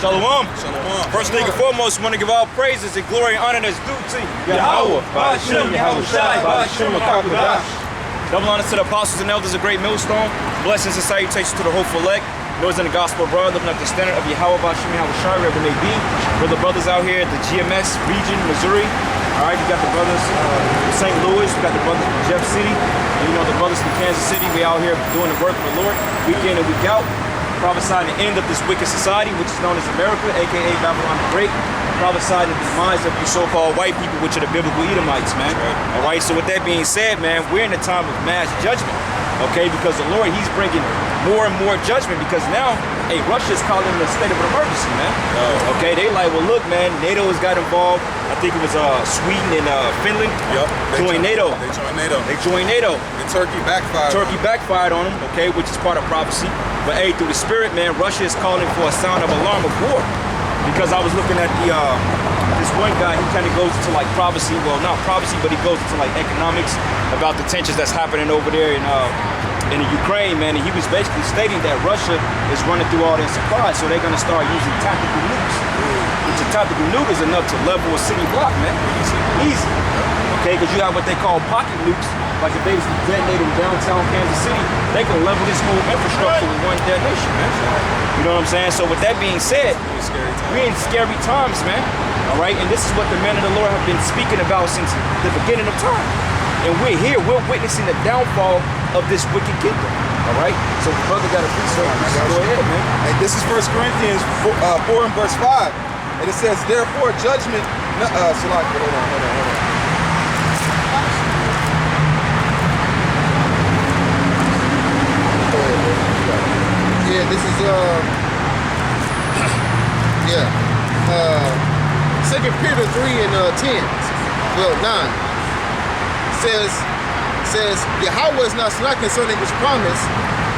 Shalom. Shalom. First thing and foremost, we want to give all praises and glory and honor that's due to Yahweh. Ba'ashem, Yahushai, Ba'ashem, Makakodash. Double honors to the apostles and elders of Great Millstone. Blessings and salutations to the hopeful elect. Those in the gospel abroad, looking at the standard of Yahweh, Ba'ashem, Yahushai, wherever they be. Brother brothers out here at the Gms region, Missouri. All right, you got the brothers from St. Louis, we got the brothers from Jeff City, and you know the brothers from Kansas City. We out here doing the work of the Lord, week in and week out, prophesying the end of this wicked society, which is known as America, aka Babylon the Great, prophesying the demise of you so-called white people, which are the biblical Edomites, man. All right, so with that being said, man, we're in a time of mass judgment, okay, because the Lord, he's bringing more and more judgment, because now, hey, Russia's calling it a state of emergency, man. Okay, they like, well, look, man, NATO has got involved. I think it was Sweden and Finland joined NATO. They joined NATO. They joined NATO. And Turkey backfired. Turkey backfired on them, okay, which is part of prophecy. But hey, through the spirit, man, Russia is calling for a sound of alarm of war. Because I was looking at the this one guy, he kind of goes into like prophecy, well, not prophecy, but he goes into like economics about the tensions that's happening over there in the Ukraine, man, and he was basically stating that Russia is running through all their supplies, so they're going to start using tactical nukes. Which a tactical nuke is enough to level a city block, man. Easy. Okay, because you have what they call pocket nukes, like if they was to detonate in downtown Kansas City, they can level this whole infrastructure with one detonation, man. You know what I'm saying? So with that being said, we're in scary times, man. All right, and this is what the men of the Lord have been speaking about since the beginning of time. And we're here, we're witnessing the downfall of this wicked kingdom. All right? So the brother got a precept. Go ahead, man. And this is 1 Corinthians 4 and verse 5. And it says, therefore judgment, hold on. Yeah, this is, 2 Peter 3 and 10, well, 9. Says Yahweh is not slack concerning his promise,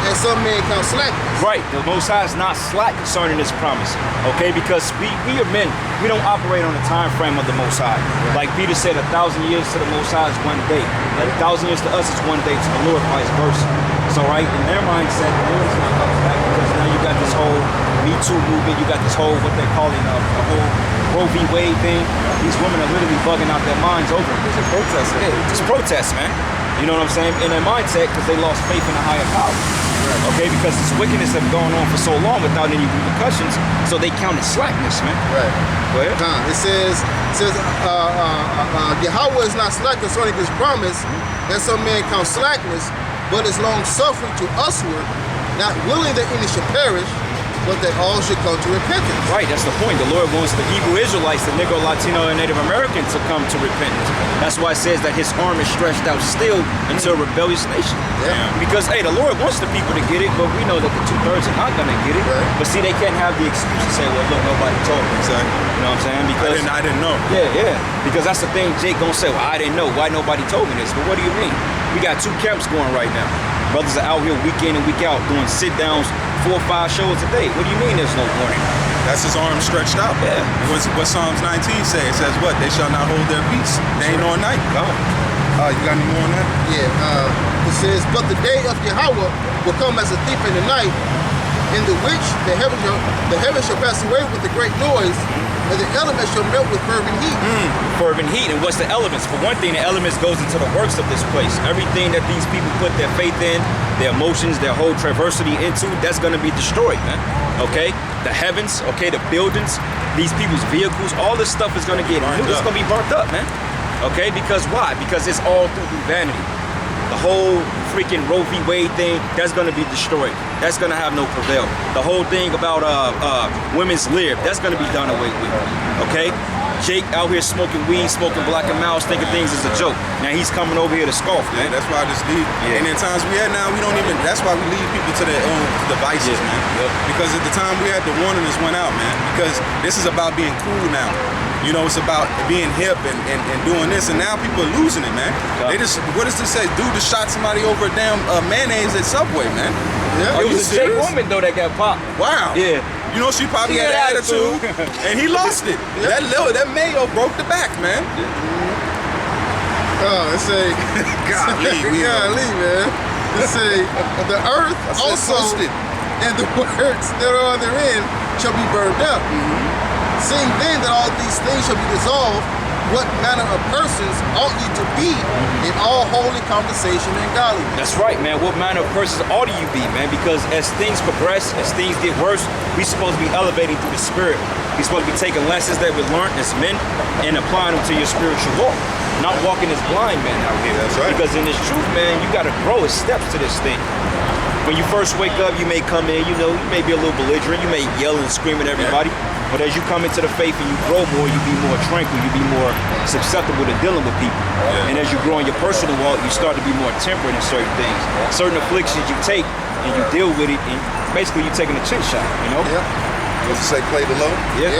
and some men count slackness. Right, the Most High is not slack concerning this promise, okay? Because we are men, we don't operate on the time frame of the Most High. Right. Like Peter said, 1,000 years to the Most High is one day. Like 1,000 years to us is one day to the Lord, vice versa. So, right, in their mindset, the Lord is not coming back, because now you got this whole Me Too movement, you got this whole, what they're calling the whole Roe v. Wade thing. These women are literally bugging out their minds over it. It's a protest. Yeah, it's a protest, man. You know what I'm saying? In their mindset, because they lost faith in a higher power. Right. Okay, because this wickedness has gone on for so long without any repercussions, so they counted slackness, man. Right. Go ahead. It says Yahweh is not slack concerning his promise, that some men count slackness, but is long suffering to usward, not willing that any should perish, but that all should come to repentance. Right, that's the point. The Lord wants the Hebrew Israelites, the Negro, Latino, and Native Americans to come to repentance. That's why it says that his arm is stretched out still until a rebellious nation. Yeah. Because, hey, the Lord wants the people to get it, but we know that the 2/3 are not going to get it. Right. But see, they can't have the excuse to say, well, look, nobody told me. Exactly. You know what I'm saying? Because I didn't know. Yeah. Because that's the thing Jake gonna say, well, I didn't know. Why nobody told me this? But what do you mean? We got 2 camps going right now. Brothers are out here week in and week out doing sit-downs, 4 or 5 shows a day. What do you mean there's no warning? That's his arm stretched out. Yeah. What Psalms 19 say? It says what? They shall not hold their peace. Day nor night. Go. You got any more on that? Yeah. It says, but the day of Yahweh will come as a thief in the night, in the which the heavens shall pass away with a great noise, and the elements shall melt with fervent heat. Fervent heat. And what's the elements? For one thing, the elements goes into the works of this place. Everything that these people put their faith in, their emotions, their whole traversity into, that's going to be destroyed, man. Okay? The heavens, okay, the buildings, these people's vehicles, all this stuff is going to get new. It's going to be burnt up, man. Okay? Because why? Because it's all through vanity. The whole freaking Roe v. Wade thing, that's going to be destroyed. That's going to have no prevail. The whole thing about women's lib, that's going to be done away with. Okay? Jake out here smoking weed, smoking Black and Mouse, thinking things is a joke. Now he's coming over here to scoff, man. Yeah, that's why I just leave. Yeah. And in times we had now, we don't even, that's why we leave people to their own devices, man. Yep. Because at the time we had, the warning us went out, man. Because this is about being cool now. You know, it's about being hip and doing this, and now people are losing it, man. They just, what does this say? Dude just shot somebody over a damn mayonnaise at Subway, man. Yeah. It was a Jake woman, though, that got popped. Wow. Yeah. You know, she probably had an attitude, and he lost it. Yeah. That mayo broke the back, man. Let's say, golly, man. Let's say, the earth also, and the works that are therein shall be burned up. Seeing then that all these things shall be dissolved, what manner of persons ought ye to be in all holy conversation and godliness? That's right, man. What manner of persons ought you be, man? Because as things progress, as things get worse, we supposed to be elevating through the Spirit. We supposed to be taking lessons that we learned as men and applying them to your spiritual walk. Not walking as blind men out here. That's right. Because in this truth, man, you got to grow as steps to this thing. When you first wake up, you may come in, you may be a little belligerent, you may yell and scream at everybody. But as you come into the faith and you grow more, you be more tranquil, you be more susceptible to dealing with people. And as you grow in your personal walk, you start to be more temperate in certain things. Certain afflictions you take and you deal with it, and basically you're taking a chin shot, you know? What's it say, play the low? It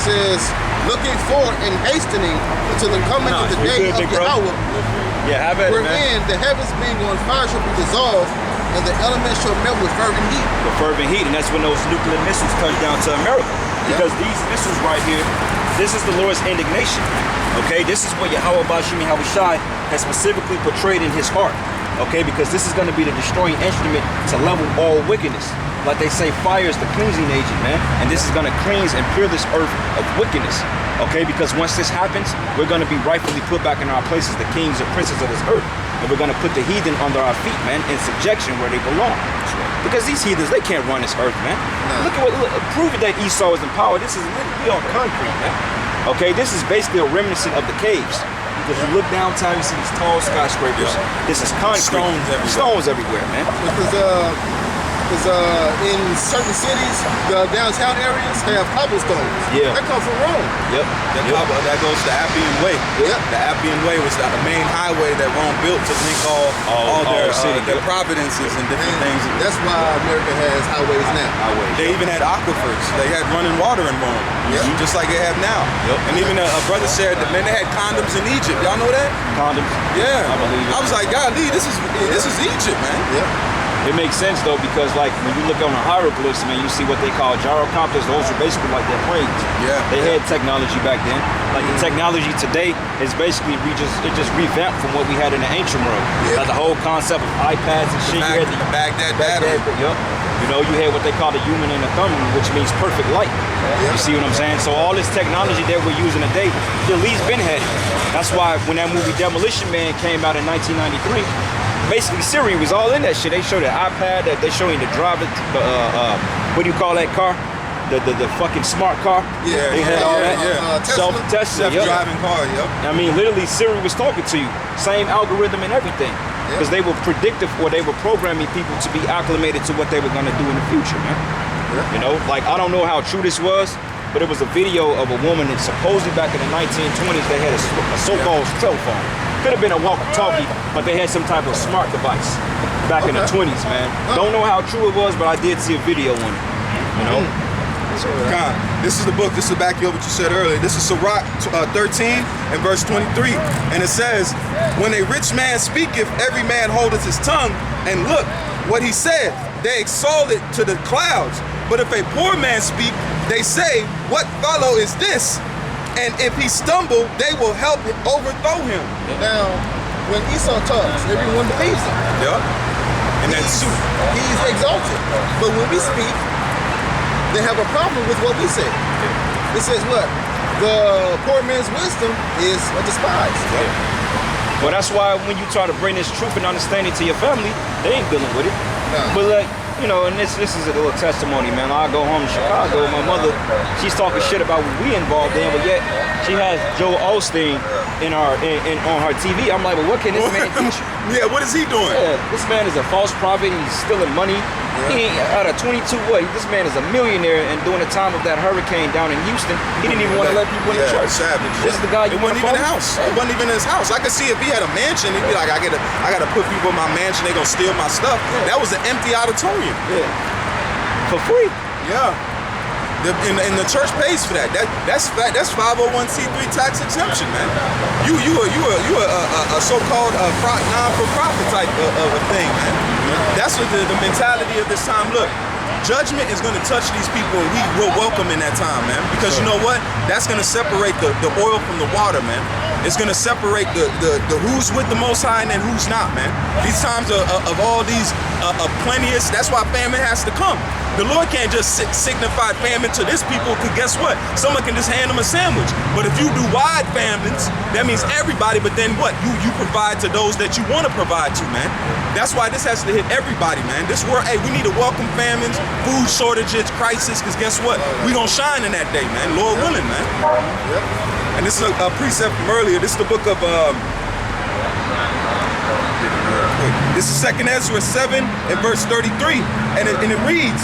says, looking forward and hastening to the coming of the day of Yahweh, wherein the heavens being on fire shall be dissolved, and the elements shall melt with fervent heat. With fervent heat, and that's when those nuclear missiles touch down to America. Because these missiles right here, this is the Lord's indignation. Okay, this is what Yahweh Bashim Yahushai has specifically portrayed in his heart. Okay, because this is going to be the destroying instrument to level all wickedness. Like they say, fire is the cleansing agent, man. And this is going to cleanse and pure this earth of wickedness. Okay, because once this happens, we're going to be rightfully put back in our places, the kings and princes of this earth. And we're going to put the heathen under our feet, man, in subjection where they belong. Because these heathens, they can't run this earth, man. Look at prove it that Esau is in power. This is literally on concrete, man. Okay, this is basically a reminiscent of the caves. Because you look downtown, you see these tall skyscrapers. This is concrete. Stones everywhere, man. Because in certain cities, the downtown areas have cobblestones. That come from Rome. That goes to the Appian Way. The Appian Way was the main highway that Rome built to link all their providences and different things. That's why America has highways now. They even had aquifers. They had running water in Rome, just like they have now. And even a brother said that, man, they had condoms in Egypt. Y'all know that? Condoms? Yeah. I believe it. I was like, golly, this is Egypt, man. It makes sense though, because like when you look on the hieroglyphs, man, you see what they call gyrocopters. Those are basically like their planes. They had technology back then. Like the technology today is basically it just revamped from what we had in the ancient world. Like the whole concept of iPads and shit. You had the Baghdad battery. You know, you had what they call the human and the thumb, which means perfect light. You see what I'm saying? So all this technology that we're using today, the least been had it. That's why when that movie Demolition Man came out in 1993. Basically, Siri was all in that shit. They showed the iPad, they showing the driver, what do you call that car? The fucking smart car. They had all that. Self-driving car. I mean, literally, Siri was talking to you. Same algorithm and everything. Because they were predictive, or they were programming people to be acclimated to what they were going to do in the future, man. You know, like, I don't know how true this was, but it was a video of a woman that supposedly back in the 1920s, they had a so-called cell phone. Could have been a walkie-talkie, but they had some type of smart device back in the 20s, man. Don't know how true it was, but I did see a video on it, you know? This is the book, this is back you up what you said earlier. This is Sirach 13 and verse 23. And it says, when a rich man speaketh, every man holdeth his tongue, and look, what he said, they exalt it to the clouds. But if a poor man speak, they say, what fellow is this? And if he stumble, they will help overthrow him. Now, when Esau talks, everyone believes him. And that's he's exalted. But when we speak, they have a problem with what we say. It says what? The poor man's wisdom is despised. Well, that's why when you try to bring this truth and understanding to your family, they ain't dealing with it. But like, you know, and this is a little testimony, man. I go home to Chicago, my mother, she's talking shit about what we involved in, but yet she has Joel Osteen on her TV. I'm like, well, what can this man teach you? What is he doing? This man is a false prophet. He's stealing money. He ain't out of 22 what? This man is a millionaire, and during the time of that hurricane down in Houston, he didn't even want to let people in the church. Savage. This is the guy you want to follow? It wasn't even his house. I could see if he had a mansion, he'd be like, I gotta put people in my mansion, they gonna steal my stuff. That was an empty auditorium. For free. And the church pays for that. That's 501c3 tax exemption, man. You a so-called non-for-profit type of a thing, man. That's what the mentality of this time. Look, judgment is going to touch these people, and we will welcome in that time, man. Because you know what? That's going to separate the oil from the water, man. It's going to separate the who's with the Most High and then who's not, man. These times of all these plenteous, that's why famine has to come. The Lord can't just signify famine to this people, because guess what? Someone can just hand them a sandwich. But if you do wide famines, that means everybody, but then what? You provide to those that you want to provide to, man. That's why this has to hit everybody, man. This world, hey, we need to welcome famines, food shortages, crisis, because guess what? We gonna shine in that day, man. Lord willing, man. And this is a precept from earlier. This is the book of, this is 2nd Ezra 7 and verse 33. And it reads,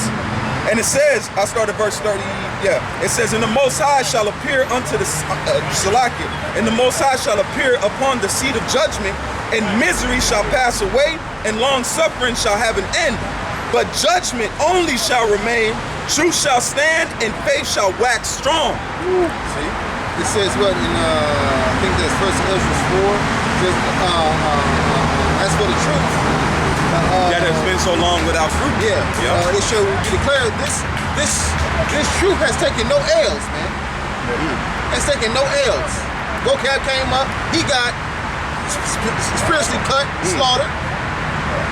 and it says, I'll start at verse 30, it says, and the Most High shall appear unto the, Salakia, and the Most High shall appear upon the seat of judgment, and misery shall pass away, and long suffering shall have an end. But judgment only shall remain, truth shall stand, and faith shall wax strong. See? It says what in, I think that's 1 Ezra 4, says, as for the truth, that has been so long without fruit. It shall be declared this truth has taken no L's, man. It's taken no L's. Vocab came up, he got spiritually cut, slaughtered.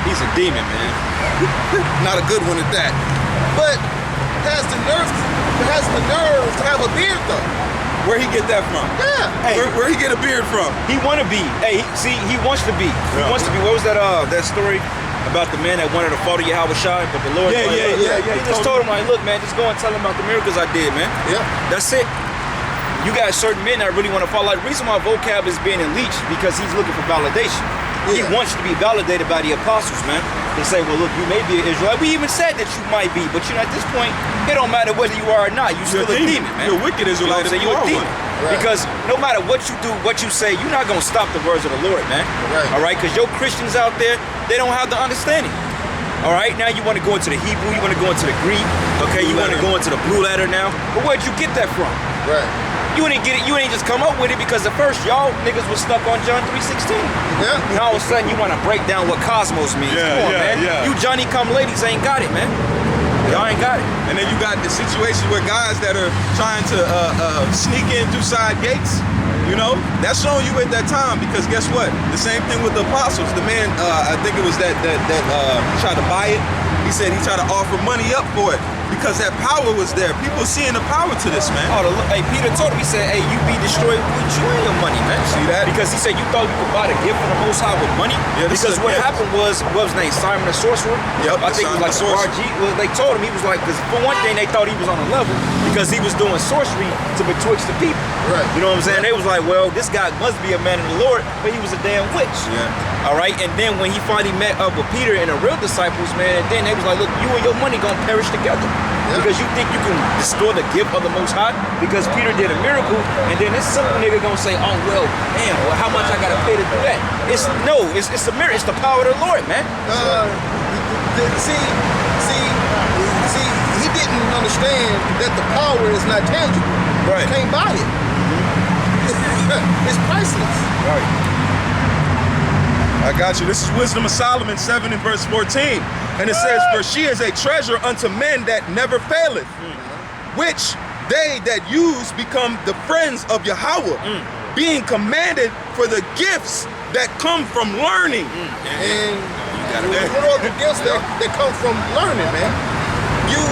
He's a demon, man. Not a good one at that. But has the nerve to have a beard though. Where he get that from? Yeah. Hey, where he get a beard from? He want to be. Hey, see, he wants to be. He wants to be. What was that story about the man that wanted to follow Yahweh Shai, but the Lord? Yeah. He just told him, like, look, man, just go and tell him about the miracles I did, man. Yeah. That's it. You got certain men that really want to follow. Like, the reason why vocab is being unleashed because he's looking for validation. He wants to be validated by the apostles, man. They say, well, look, you may be an Israelite. We even said that you might be, but you know, at this point, it don't matter whether you are or not. You're still a demon, man. You're a wicked Israelite. You know what I'm saying? You're a demon. Right. Because no matter what you do, what you say, you're not going to stop the words of the Lord, man. Right. All right? Because your Christians out there, they don't have the understanding. All right? Now you want to go into the Hebrew, you want to go into the Greek, okay? You want to go into the blue letter now. But where'd you get that from? Right. You didn't get it. You ain't just come up with it because at first y'all niggas was stuck on John 3:16. Yeah. Now all of a sudden you want to break down what cosmos means. Come on, man. You Johnny come ladies ain't got it, man. Y'all ain't got it. And then you got the situation where guys that are trying to sneak in through side gates. You know, that's showing you at that time, because guess what? The same thing with the apostles. The man, I think it was that tried to buy it. He said he tried to offer money up for it because that power was there. People seeing the power to this, man. Hey, Peter told him, he said, hey, you be destroyed with you and your money, man. See that? Because he said you thought you could buy the gift from the Most High with money. Yeah, because what happened was, what was his name? Simon the Sorcerer? Yep, I think it was like RG. Well, they told him, he was like, because for one thing, they thought he was on a level because he was doing sorcery to betwixt the people. Right. You know what I'm saying? They was like, well, this guy must be a man of the Lord, but he was a damn witch. Yeah. All right? And then when he finally met up with Peter and the real disciples, man, and then they was like, look, you and your money gonna perish together. Yeah. Because you think you can destroy the gift of the Most High because Peter did a miracle, and then this simple nigga gonna say, oh, well, damn, well, how much I gotta pay to do that? It's a miracle. It's the power of the Lord, man. See, he didn't understand that the power is not tangible. Right. You can't buy it. It's priceless. Right. I got you. This is Wisdom of Solomon 7 and verse 14. And it says, for she is a treasure unto men that never faileth, which they that use become the friends of Yahweh, being commanded for the gifts that come from learning. And what are the gifts that come from learning, man? You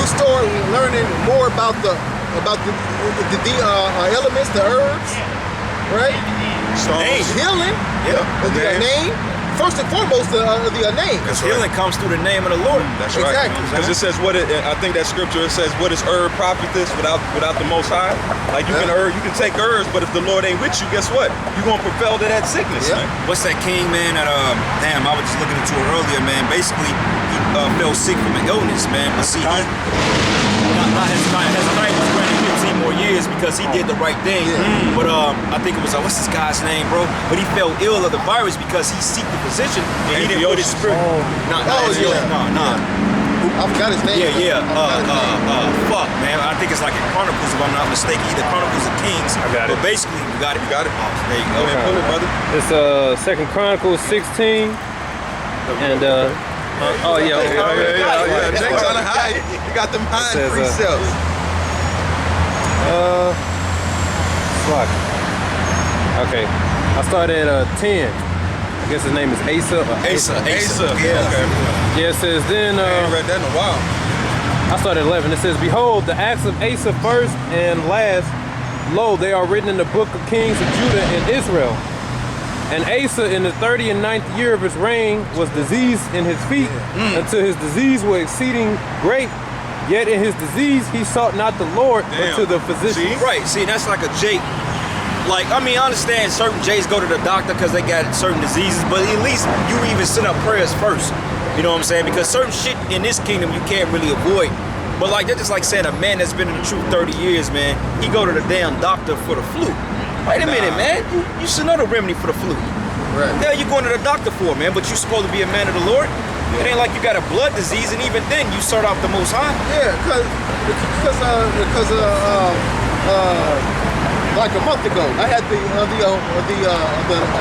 start learning more about the elements, the herbs, right? Healing, the name. First and foremost, the name. Because healing comes through the name of the Lord. That's right. Exactly. Because it says I think that scripture, it says, what is herb profiteth without the Most High? Like you can take herbs, but if the Lord ain't with you, guess what? You're gonna propel to that sickness, man. What's that king, man? That damn, I was just looking into it earlier, man. Basically, he fell sick from an illness, man. But see, Hezekiah was granted 15 more years because he did the right thing. But I think it was what's this guy's name, bro? But he fell ill of the virus because he seeked the physician and he didn't put his spirit. No. I forgot his name. Fuck, man. I think it's like in Chronicles, if I'm not mistaken. Either Chronicles or Kings. I got it. But basically, you got it. There you go. Okay. Pull it, brother. It's 2 Chronicles 16. And Jake's on the high. You got them high precepts. Fuck. Okay. I started at 10. I guess his name is Asa. Asa. Yeah. Okay. Yeah, it says then. I ain't read that in a while. I started at 11. It says, behold, the acts of Asa first and last, lo, they are written in the book of kings of Judah and Israel. And Asa in the 39th year of his reign was diseased in his feet until his disease was exceeding great. Yet in his disease he sought not the Lord, but to the physician. Right, see, that's like a Jake. Like, I mean, I understand certain Jays go to the doctor because they got certain diseases, but at least you even send up prayers first. You know what I'm saying? Because certain shit in this kingdom you can't really avoid. But like, that's just like saying a man that's been in the truth 30 years, man, he go to the damn doctor for the flu. Wait a minute, man. You should know the remedy for the flu. Right. The hell you going to the doctor for, man? But you supposed to be a man of the Lord? It ain't like you got a blood disease, and even then you start off the Most High. Yeah, because like a month ago, I had the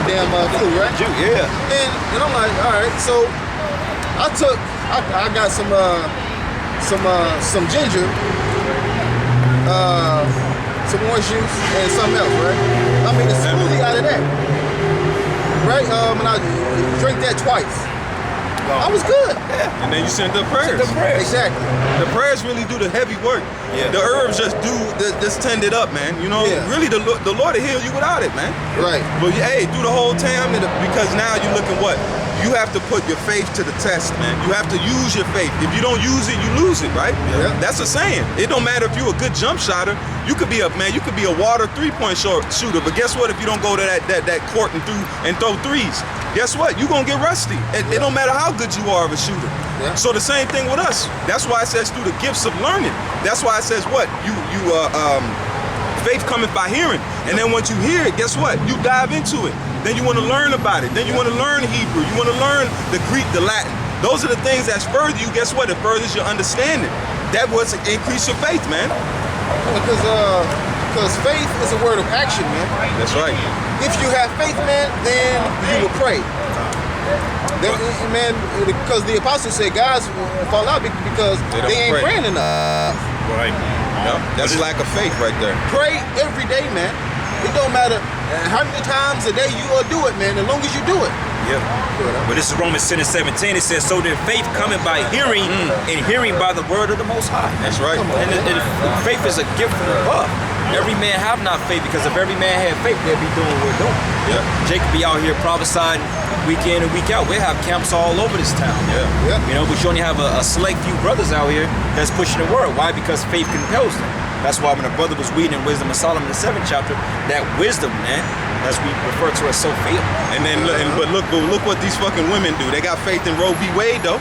damn flu, right? Yeah. And I'm like, all right, so I got some ginger, some orange juice, and something else, right? I mean, a smoothie out of that, right? And I drank that twice. I was good. Yeah. And then you send the prayers. Exactly. The prayers really do the heavy work. Yeah. The herbs just tend it up, man. You know, really the Lord will heal you without it, man. Right. But hey, do the whole time because now you're looking what? You have to put your faith to the test, man. You have to use your faith. If you don't use it, you lose it, right? Yeah. That's a saying. It don't matter if you're a good jump shotter. You could be a water 3-point shooter, but guess what? If you don't go to that court and throw threes, guess what? You're gonna get rusty. It don't matter how good you are of a shooter. Yeah. So the same thing with us. That's why it says through the gifts of learning. That's why it says what? Faith cometh by hearing. And then once you hear it, guess what? You dive into it. Then you want to learn about it. Then you want to learn Hebrew. You want to learn the Greek, the Latin. Those are the things that's further you. Guess what? It furthers your understanding. That was increase your faith, man. Because faith is a word of action, man. That's right. If you have faith, man, then you will pray. Man, because the apostles said guys fall out because they ain't praying enough. Right. Yep. That's lack of faith right there. Pray every day, man. It don't matter how many times a day you will do it, man, as long as you do it. Yeah. But this is Romans 10:17. It says, so that faith coming by hearing, and hearing by the word of the Most High. That's right. And faith is a gift from above. Every man have not faith, because if every man had faith, they'd be doing what we're doing. Yeah. Jake be out here prophesying week in and week out. We have camps all over this town. Yeah. You know, but you only have a select few brothers out here that's pushing the word. Why? Because faith compels them. That's why when a brother was reading in Wisdom of Solomon, the 7th chapter, that wisdom, man, that's we refer to as Sophia. And then, but look what these fucking women do. They got faith in Roe v. Wade, though.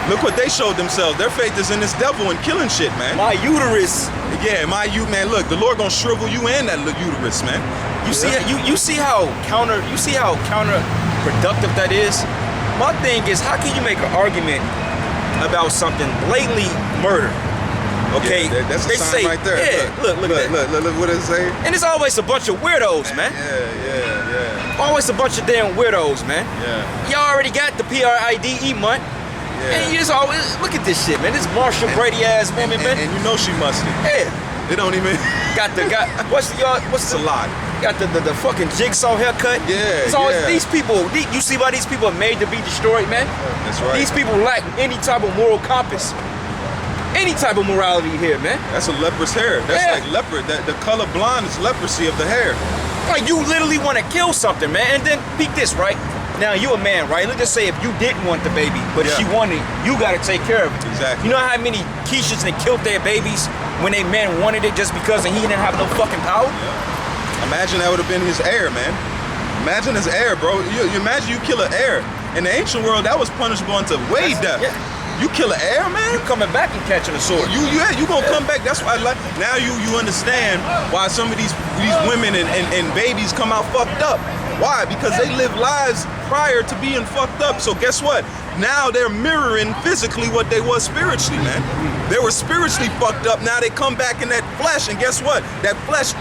Look what they showed themselves. Their faith is in this devil and killing shit, man. My uterus. Yeah, man. Look, the Lord gonna shrivel you and that uterus, man. You see how counterproductive that is. My thing is, how can you make an argument about something blatantly murder? Okay, yeah, that's a sign right there. Yeah, look what it say. And it's always a bunch of weirdos, man. Yeah. Always a bunch of damn weirdos, man. Yeah. Y'all already got the PRIDE month. Yeah. And you just always look at this shit, man. This Marsha Brady ass woman, man. And you know she musty. Yeah. It don't even what's a lot. Got the fucking jigsaw haircut. Yeah. It's always these people. You see why these people are made to be destroyed, man? That's right. These people lack any type of moral compass. Any type of morality here, man. That's a leprous hair. That's like leopard. The color blonde is leprosy of the hair. Like, you literally want to kill something, man. And then peek this, right? Now, you a man, right? Let's just say if you didn't want the baby, but she wanted it, you got to take care of it. Exactly. You know how many Keishas that killed their babies when they man wanted it just because he didn't have no fucking power? Yeah. Imagine that would have been his heir, man. Imagine his heir, bro. You imagine you kill an heir. In the ancient world, that was punishable unto death. Yeah. You kill an heir, man? You coming back and catching a sword. You gonna come back. That's why now you understand why some of these women and babies come out fucked up. Why? Because they live lives prior to being fucked up. So guess what? Now they're mirroring physically what they was spiritually, man. They were spiritually fucked up. Now they come back in that flesh, and guess what? That flesh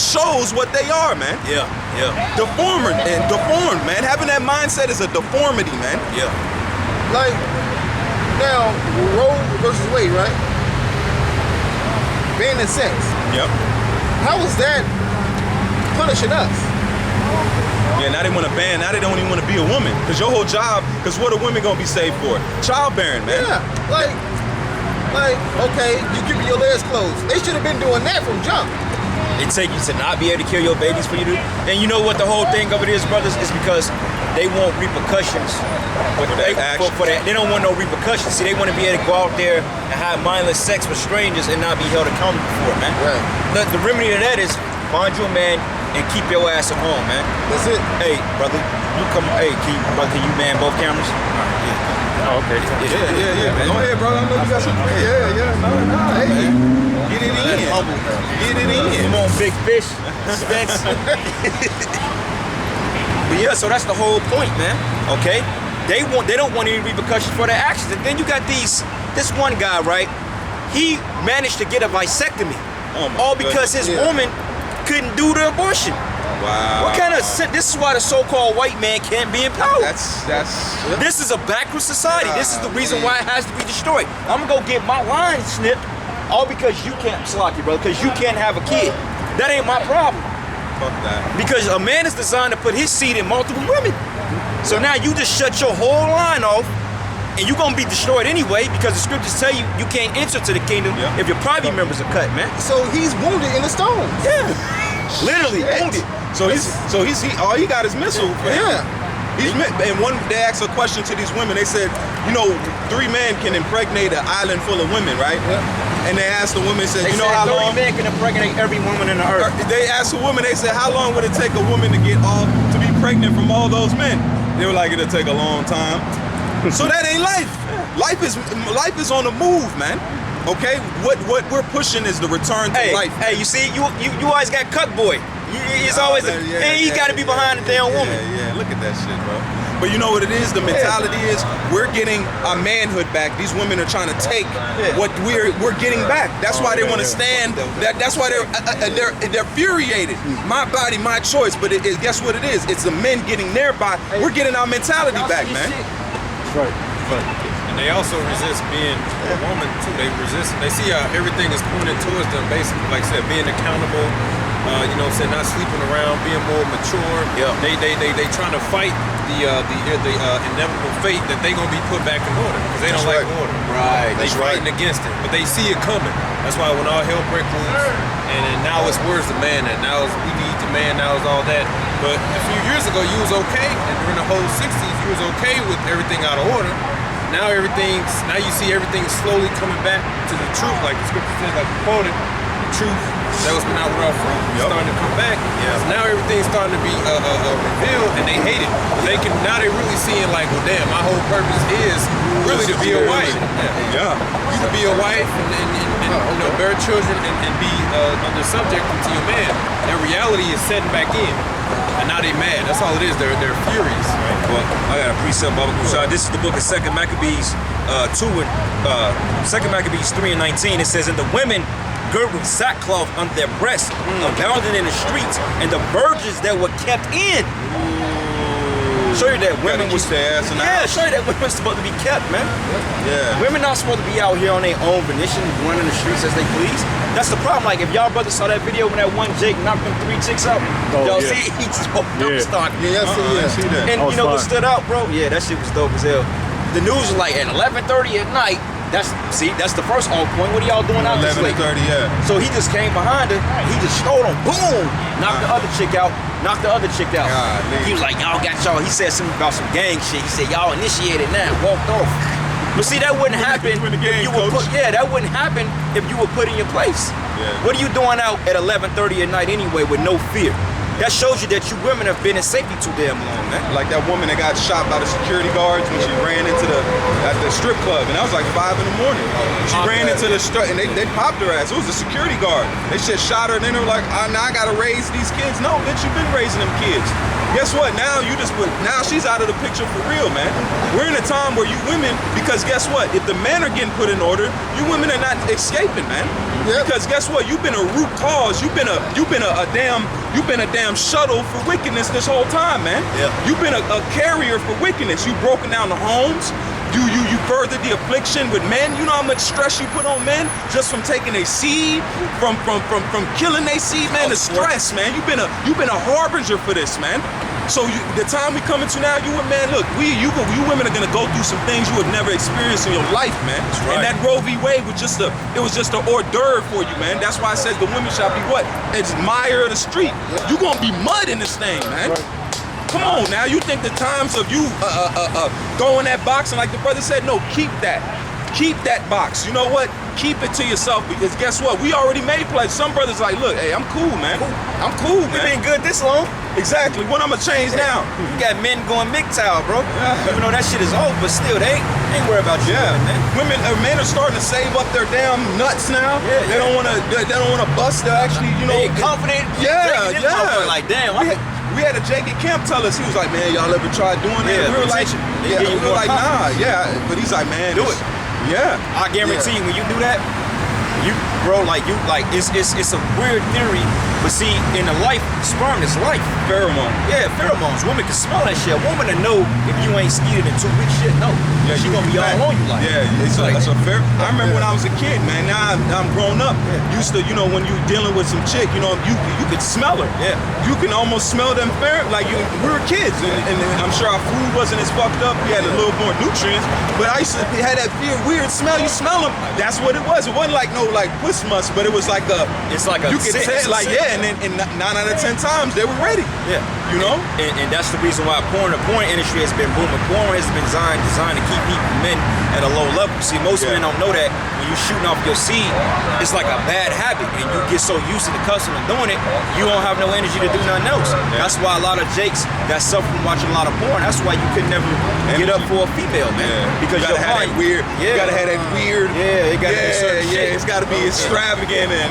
shows what they are, man. Yeah. Deformed, man. Having that mindset is a deformity, man. Yeah. Like, now, Roe versus Wade, right? Banning sex. Yep. How is that punishing us? Yeah, now they want to ban. Now they don't even want to be a woman. Because your whole job, because what are women going to be saved for? Childbearing, man. Yeah, like, Like, okay, you keeping your legs closed. They should have been doing that from jump. It take you to not be able to kill your babies for you to. And you know what the whole thing of it is, brothers, is because they want repercussions for that. They don't want no repercussions. See, they want to be able to go out there and have mindless sex with strangers and not be held accountable for it, man. Right. The remedy to that is find you a man and keep your ass at home, man. That's it. Hey, brother, you come. Hey, can you man both cameras? Oh, okay. Yeah. Go ahead, bro. I know you got some. Yeah. No. Hey, get it in. Get it in. Come on, big fish. Specs. But yeah, so that's the whole point, man. Okay, they don't want any repercussions for their actions. And then you got this one guy, right? He managed to get a vasectomy, all because his woman couldn't do the abortion. Wow. What kind of this is why the so-called white man can't be in power. This is a backward society. This is the reason why it has to be destroyed. I'm gonna go get my line snipped, all because you can't, Slocky, brother, because you can't have a kid. That ain't my problem. Fuck that. Because a man is designed to put his seed in multiple women. So now you just shut your whole line off, and you're gonna be destroyed anyway, because the scriptures tell you you can't enter to the kingdom if your private members are cut, man. So he's wounded in the stone. Yeah. Literally wounded. So all he got is missile. Yeah. And they asked a question to these women. They said, 3 men can impregnate an island full of women, right? Yeah. And they asked the woman, said, They said how 30 long? men can impregnate every woman in the earth. They asked a woman, they said, how long would it take a woman to be pregnant from all those men? They were like, it'll take a long time. So that ain't life. Life is on the move, man. Okay, what we're pushing is the return to life. Hey, you see, you always got cuck boy. It's always he got to be behind the damn woman. Yeah, look at that shit, bro. But you know what it is? The mentality is we're getting our manhood back. These women are trying to take what we're getting back. That's why they want to stand. That's why they're infuriated. My body, my choice. But guess what it is? It's the men getting their body. We're getting our mentality back, man. Right. And they also resist being a woman too. They resist. They see everything is pointed towards them. Basically, like I said, being accountable. Not sleeping around, being more mature. Yeah. They trying to fight the inevitable fate that they gonna be put back in order because they don't like order. Right. They fighting against it, but they see it coming. That's why when all hell breaks loose, and now it's where's the man at? Now it's we need the man. Now it's all that. But a few years ago, you was okay, and during the whole '60s, you was okay with everything out of order. Now you see everything slowly coming back to the truth, like the scripture says, like you quoted, the truth that was been out without fruit, starting to come back. Yeah. So now everything's starting to be revealed, and they hate it. Now they really seeing like, well, damn, my whole purpose is really to be a wife. Yeah. You to be a wife and bear children and be under subject to your man. Their reality is setting back in. And now they mad. That's all it is. They're furious. Right? Well, I got a precept, Baba Kushai. This is the book of 2 Maccabees 2 Maccabees 3 and 19. It says, and the women girt with sackcloth under their breasts, abounded in the streets, and the virgins that were kept in. Show you that women was their ass in the house. show you that women's supposed to be kept, man. Yeah. Women not supposed to be out here on their own volition, running the streets as they please. That's the problem. Like if y'all brothers saw that video when that one Jake knocked them 3 chicks out, y'all see he just stock. Yeah, I see that. And you know what stood out, bro? Yeah, that shit was dope as hell. The news was like at 11:30 at night. That's the first on point. What are y'all doing out this late? 11:30, yeah. So he just came behind her. He just stole them. Boom! Knocked the other chick out. Knocked the other chick out. He was like, y'all got y'all. He said something about some gang shit. He said, y'all initiated now. Walked off. But see, that wouldn't happen if you were put. Yeah, that wouldn't happen if you were put in your place. Yeah. What are you doing out at 11:30 at night anyway with no fear? That shows you that you women have been in safety too damn long, man. Like that woman that got shot by the security guards when she ran into the strip club, and that was like 5 in the morning. She ran into the strip, and they popped her ass. It was a security guard. They just shot her, and then they were like, now I gotta raise these kids. No, bitch, you've been raising them kids. Guess what? Now she's out of the picture for real, man. We're in a time where you women, because guess what? If the men are getting put in order, you women are not escaping, man. Yep. Because guess what? You've been a root cause. You've been a damn shuttle for wickedness this whole time, man. Yeah. You've been a carrier for wickedness. You've broken down the homes. You furthered the affliction with men. You know how much stress you put on men just from taking a seed, from killing their seed, man. The stress, man. You've been a harbinger for this, man. So the time we coming to now, you look, you women are gonna go through some things you have never experienced in your life, man. That's right. And that Roe v. Wade was just an hors d'oeuvre for you, man. That's why I said the women shall be what? Admire of the street. You gonna be mud in this thing, man. Right. Come on now, you think the times of you throwing that box, and like the brother said, no, keep that. Keep that box. You know what? Keep it to yourself, because guess what? We already made pledges. Some brothers like, look, hey, I'm cool, man. I'm cool, man. You been good this long? Exactly. What I'm gonna change now? You got men going MGTOW, bro. Even though that shit is old, but still, they ain't worried about you, man. Men are starting to save up their damn nuts now. Yeah, they don't wanna bust. They're actually, you know, they confident. Yeah. Like, damn. We had a Jacob Camp tell us, he was like, man, y'all ever tried doing that? Yeah, we were like, nah, yeah. But he's like, man, do it. Yeah. I guarantee you, when you do that, it's a weird theory, but see, in the life, sperm is life. Pheromone. Yeah, pheromones. Women can smell that shit. A woman to know if you ain't skeeted in 2 weeks, shit, no. Yeah, she gonna be all on you like. Yeah, it's a fair. I remember when I was a kid, man. Now I'm grown up. Used to, you know, when you dealing with some chick, you know, you could smell her. Yeah. You can almost smell them like we were kids, and I'm sure our food wasn't as fucked up. We had a little more nutrients, but I used to had that weird smell. You smell them. That's what it was. It wasn't like no puss must, but it was like it's like a you could tell, like, yeah, and 9 out of 10 times they were ready. Yeah. You know? And that's the reason why the porn industry has been booming. Porn has been designed to keep men at a low level. See, most men don't know that when you're shooting off your seed, it's like a bad habit, and you get so used to the custom of doing it, you don't have no energy to do nothing else. Yeah. That's why a lot of jakes that suffer from watching a lot of porn, that's why you could never get up for a female, man. Yeah. Because you gotta have that weird. Yeah. You gotta have that weird. Yeah, it gotta be certain shit. It's gotta be extravagant and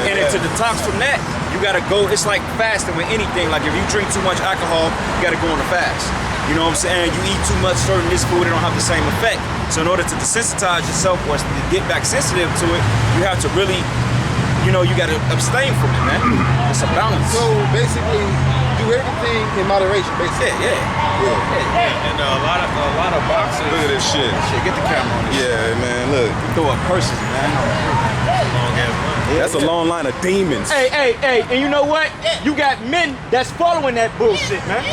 And to detox from that, you gotta go. It's like fasting with anything. Like if you drink too much alcohol, you gotta go on a fast. You know what I'm saying? You eat too much certain this food, it don't have the same effect. So in order to desensitize yourself or to get back sensitive to it, you have to really, you know, you gotta abstain from it, man. It's a balance. So basically, do everything in moderation, basically. Yeah. And a lot of boxers. Look at this shit. Get the camera on this. Yeah, man. Look. Throw up curses, man. That's a long line of demons. Hey, and you know what? You got men that's following that bullshit, man.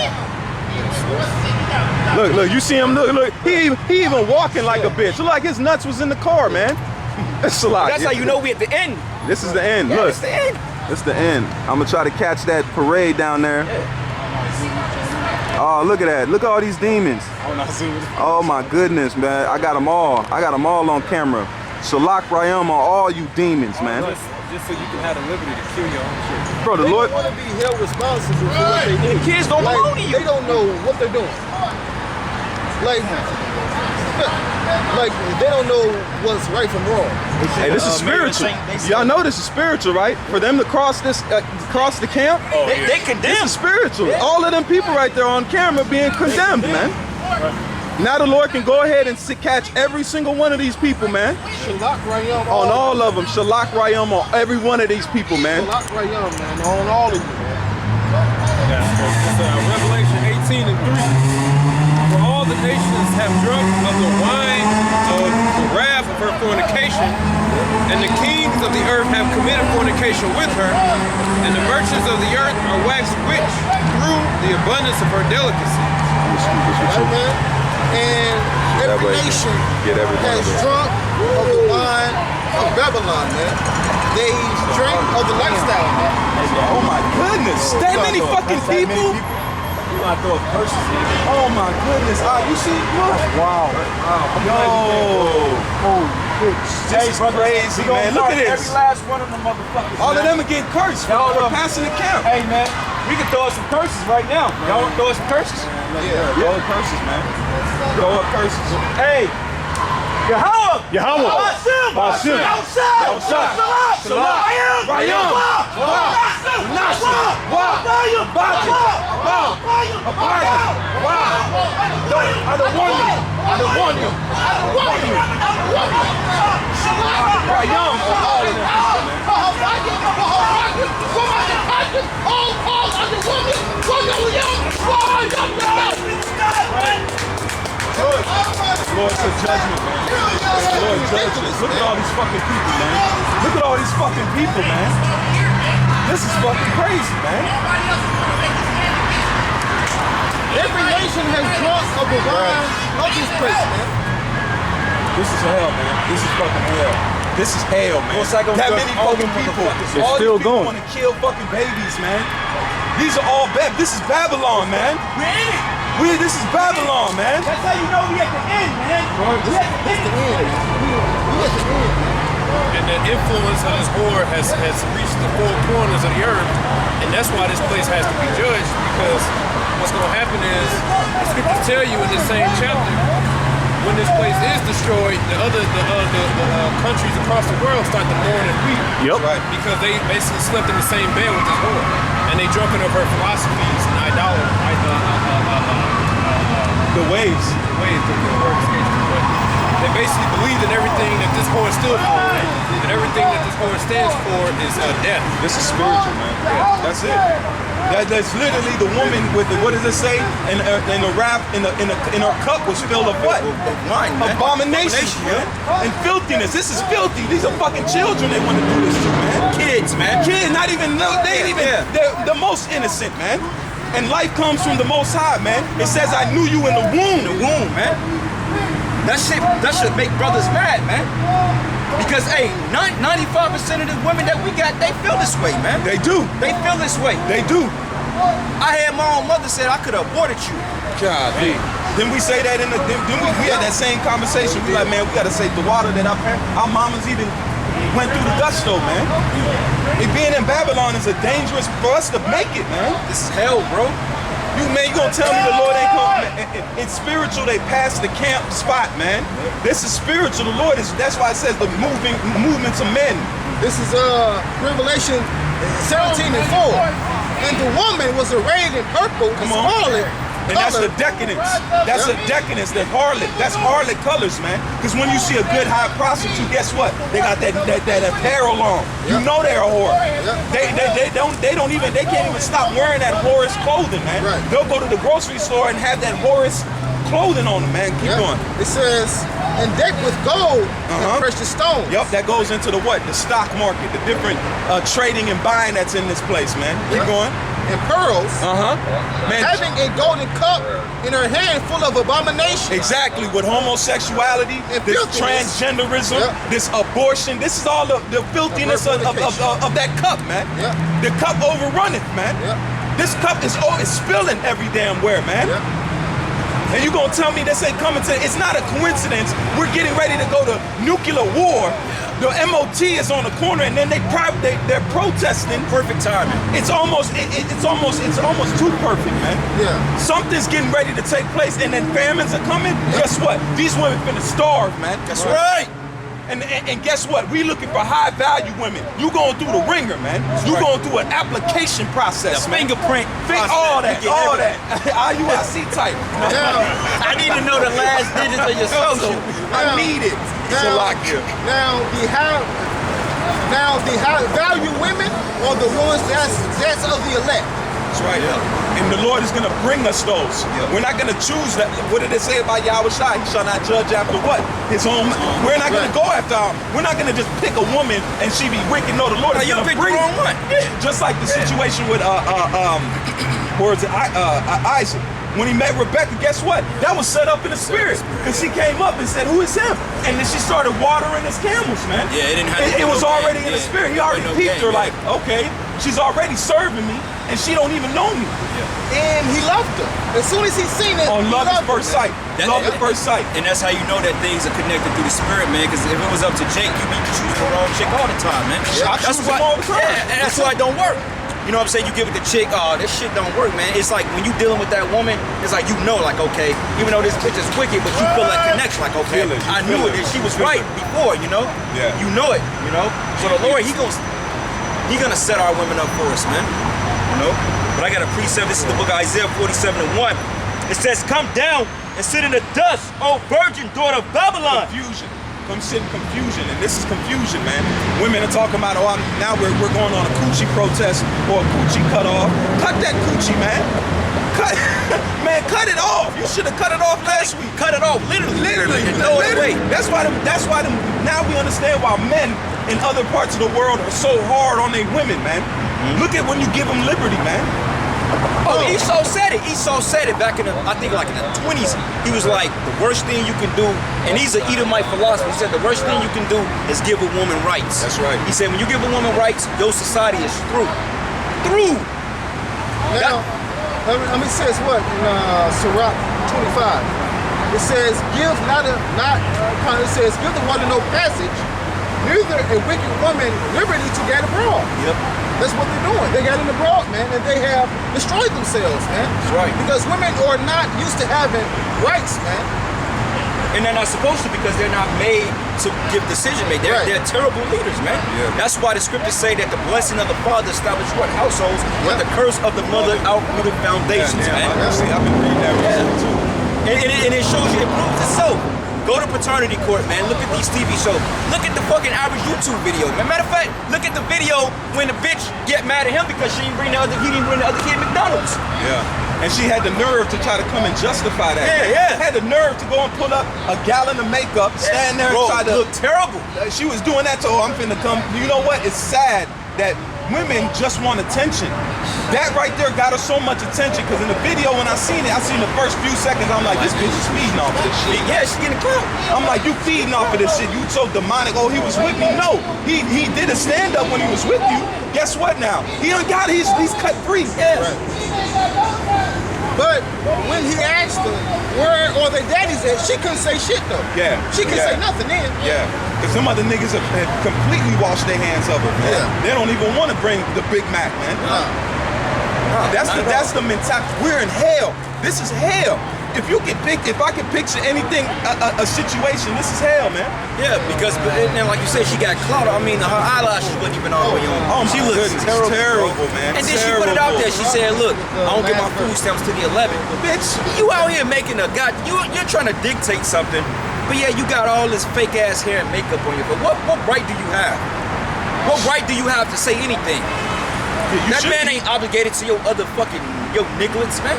Look, you see him, look, he even walking like a bitch. Look like his nuts was in the car, man. It's a lot. That's how you know we at the end. This is the end, Yeah, look. it's the end. This is the end. I'm gonna try to catch that parade down there. Oh, look at that. Look at all these demons. Oh my goodness, man. I got them all. I got them all on camera. Shalak Rayam on all you demons, man. Just so you can have the liberty to kill your own children. Bro, the Lord. They want to be held responsible for what they do. Kids don't belong to you. They don't know what they're doing. Like they don't know what's right from wrong. Hey, this is spiritual. Y'all know this is spiritual, right? For them to cross the camp, They condemn. this is spiritual. Yeah. All of them people right there on camera being condemned, man. Now the Lord can go ahead and catch every single one of these people, man. Shalak Rayam on all of them. Shalak Rayam on every one of these people, man. Shalak Rayam, man, on all of you, man. Revelation 18:3. For all the nations have drunk of the wine of the wrath of her fornication, and the kings of the earth have committed fornication with her, and the merchants of the earth are waxed rich through the abundance of her delicacy. And every nation has drunk of the wine of Babylon, man. They drink of the lifestyle, man. Oh my goodness, that many fucking people? You want to throw up curses in. Oh my goodness, you see, look. Wow. Yo. This is crazy, man. Look at this. Every last one of them motherfuckers. All of them are getting cursed for passing the camp. Hey, man, we can throw up some curses right now. Y'all want to throw up some curses? Yeah, throw up curses, man. Throw up curses. Hey, Yahweh! Bashim! Shalom! Rayam! I don't warn you! Rayam! Lord for judgment, man. Lord judgment. Look at all these fucking people, man. Look at all these fucking people, man. This is fucking crazy, man. Every nation has drunk of the wine of this place, man. This is hell, man. This is fucking hell. This is hell, man. That many fucking people. All still these people going. want to kill fucking babies, man. These are all bad. This is Babylon, man. This is Babylon, man. That's how you know we at the end, man. This the end. We at the end. And the influence of this war has reached the four corners of the earth, and that's why this place has to be judged, because what's going to happen is, the scriptures tell you in the same chapter, when this place is destroyed, the countries across the world start to mourn and weep. Yep. Right. Because they basically slept in the same bed with this whore, and they drunken of her philosophies and The waves. They basically believe in everything that this whore stood for, and everything that this whore stands for is death. This is spiritual, man. Yeah, that's it. That's literally the woman with the, what does it say? And the wrath in her cup was filled of what? Wine, man. Abomination, man. And filthiness. This is filthy. These are fucking children they want to do this to, man. Kids, man. Kids, not even, they ain't even, they're the most innocent, man. And life comes from the Most High, man. It says, I knew you in the womb. The womb, man. That should make brothers mad, man. Because, hey, 95% of the women that we got, they feel this way, man. They do. They feel this way. They do. I had my own mother said I could have aborted you. God, then we say that in the, then we had that same conversation. We like, man, we gotta save the water that our mamas even went through the gusto, man. Being in Babylon is a dangerous for us to make it, man. This is hell, bro. You gonna tell me the Lord ain't coming? It's spiritual. They passed the camp spot, man. This is spiritual. The Lord is. That's why it says the movements of men. This is Revelation 17:4. And the woman was arrayed in purple and scarlet. And that's the decadence. That's a decadence. That's harlot. That's harlot colors, man. Because when you see a good high prostitute, guess what? They got that apparel on. You know they're a whore. They can't even stop wearing that whore's clothing, man. Right. They'll go to the grocery store and have that whore's clothing on them, man. Keep going. It says, and decked with gold and precious stones. Yep, that goes into the what? The stock market, the different trading and buying that's in this place, man. Keep going. And pearls, Man, having a golden cup in her hand full of abomination. exactly, with homosexuality, And this filthiness. transgenderism, this abortion, this is all the filthiness of that cup, man. The cup overrunneth, man. This cup is spilling every damn where, man. And you gonna tell me this ain't coming to, it's not a coincidence. We're getting ready to go to nuclear war. The MOT is on the corner, and then they're protesting. Perfect timing. It's almost too perfect, man. Something's getting ready to take place, and then famines are coming. Guess what? These women finna starve, man. That's right. And guess what? We looking for high value women. You going through the ringer, man. You going through an application process, The man. fingerprint. All that. IUIC type. I need to know the last digits of your social. I need it. Now the high value women are the ones that's of the elect. That's right. And the Lord is going to bring us those. We're not going to choose that. What did it say about Yahweh Shai? He shall not judge after what? His own. We're not going to go after we're not going to just pick a woman and she be wicked. No, the Lord is going to bring the wrong one. Just like the situation with Isaac. When he met Rebecca, guess what? That was set up in the spirit. Because she came up and said, who is him? And then she started watering his camels, man. Yeah, it didn't have It was already in the spirit. He already peeped her like, okay, she's already serving me, and she don't even know me. And he loved her. As soon as he seen it, On love at first sight. Love at first sight. And that's how you know that things are connected through the spirit, man. Because if it was up to Jake, you'd be choosing the wrong chick all the time, man. I choose them all the time. Yeah, and that's why it don't work. You know what I'm saying? You give it to chick, oh, this shit don't work, man. It's like when you dealing with that woman, it's like you know, like, okay, even though this bitch is wicked, but you feel that connection, like, okay, I knew it, and she was right before, you know? Yeah. You know it, you know? So the Lord, he gonna set our women up for us, man. You know? But I got a precept. This is the book of Isaiah 47:1. It says, come down and sit in the dust, O virgin daughter of Babylon. Confusion. Come sit in confusion, and this is confusion, man. Women are talking about, now we're going on a coochie protest or a coochie cut off. Cut that coochie, man. Cut it off. You should have cut it off last week. Cut it off, literally. Throw it away. That's why now we understand why men in other parts of the world are so hard on their women, man. Look at when you give them liberty, man. Oh, Esau said it. Esau said it back in the, I think like in the 20s. He was like, the worst thing you can do, and he's an Edomite philosopher. He said the worst thing you can do is give a woman rights. That's right. He said when you give a woman rights, your society is through. Through. Now, I mean, it says what in Sirach 25? It says, give it says, give the woman no passage, neither a wicked woman liberty to get abroad. Yep. That's what they're doing. They got in abroad, man, and they have destroyed themselves, man. That's right. Because women are not used to having rights, man. And they're not supposed to because they're not made to give decision making. They're terrible leaders, man. Yeah. That's why the scriptures say that the blessing of the father established what households, but the curse of the mother outrooted foundations, man. See, I've been reading that recently too. And it shows you, it proves itself. Go to paternity court, man. Look at these TV shows. Look at the fucking average YouTube video, man. Matter of fact, look at the video when the bitch get mad at him because he didn't bring the other kid McDonald's. Yeah. And she had the nerve to try to come and justify that. Yeah. Had the nerve to go and pull up a gallon of makeup, stand there and try to look terrible. She was doing that, so I'm finna come. You know what? It's sad that women just want attention. That right there got her so much attention because in the video when I seen the first few seconds, I'm like, this bitch is feeding off of this shit. Yeah, she getting clout. I'm like, you feeding off of this shit. You so demonic. Oh, he was with me. No, he did a stand up when he was with you. Guess what now? He done got he's cut free. Yeah. Right. But when he asked her where are their daddies at, she couldn't say shit though. Yeah. She couldn't say nothing then. Yeah. Because some other niggas have completely washed their hands of it, man. Yeah. They don't even want to bring the Big Mac, man. That's the mentality. We're in hell. This is hell. If I can picture anything, a situation, this is hell, man. Yeah, because and like you said, she got clout. I mean, her eyelashes wasn't even all the way on. Oh, she my looks goodness, terrible, man. And then she put it out there. She said, "Look, I don't get my food stamps to the 11th." Bitch, you out here making you're trying to dictate something, but yeah, you got all this fake ass hair and makeup on you. But what right do you have? What right do you have to say anything? That man ain't obligated to your nigglets, man.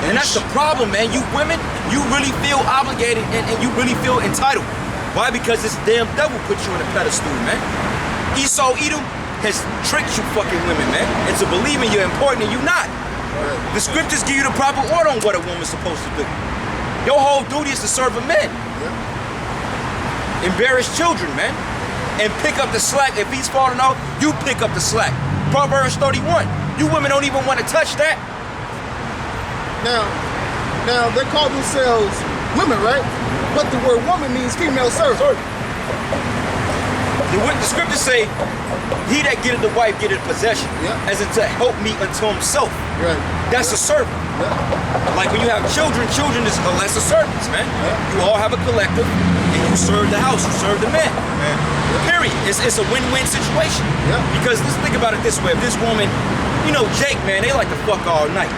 And that's the problem, man. You women, you really feel obligated and you really feel entitled. Why? Because this damn devil put you on a pedestal, man. Esau Edom has tricked you fucking women, man, into believing you're important and you're not. The scriptures give you the proper order on what a woman's supposed to do. Your whole duty is to serve a man. Embarrass children, man. And pick up the slack. If he's falling off, you pick up the slack. Proverbs 31. You women don't even want to touch that. Now they call themselves women, right? But the word woman means female servant. The scriptures say, he that getteth the wife getteth possession, as in to help me unto himself. Right. That's a servant. Like when you have children is a lesser servants, man. You all have a collective, and you serve the house, you serve the man. Period. It's a win-win situation. Because let's think about it this way. If this woman, Jake, man, they like to fuck all night.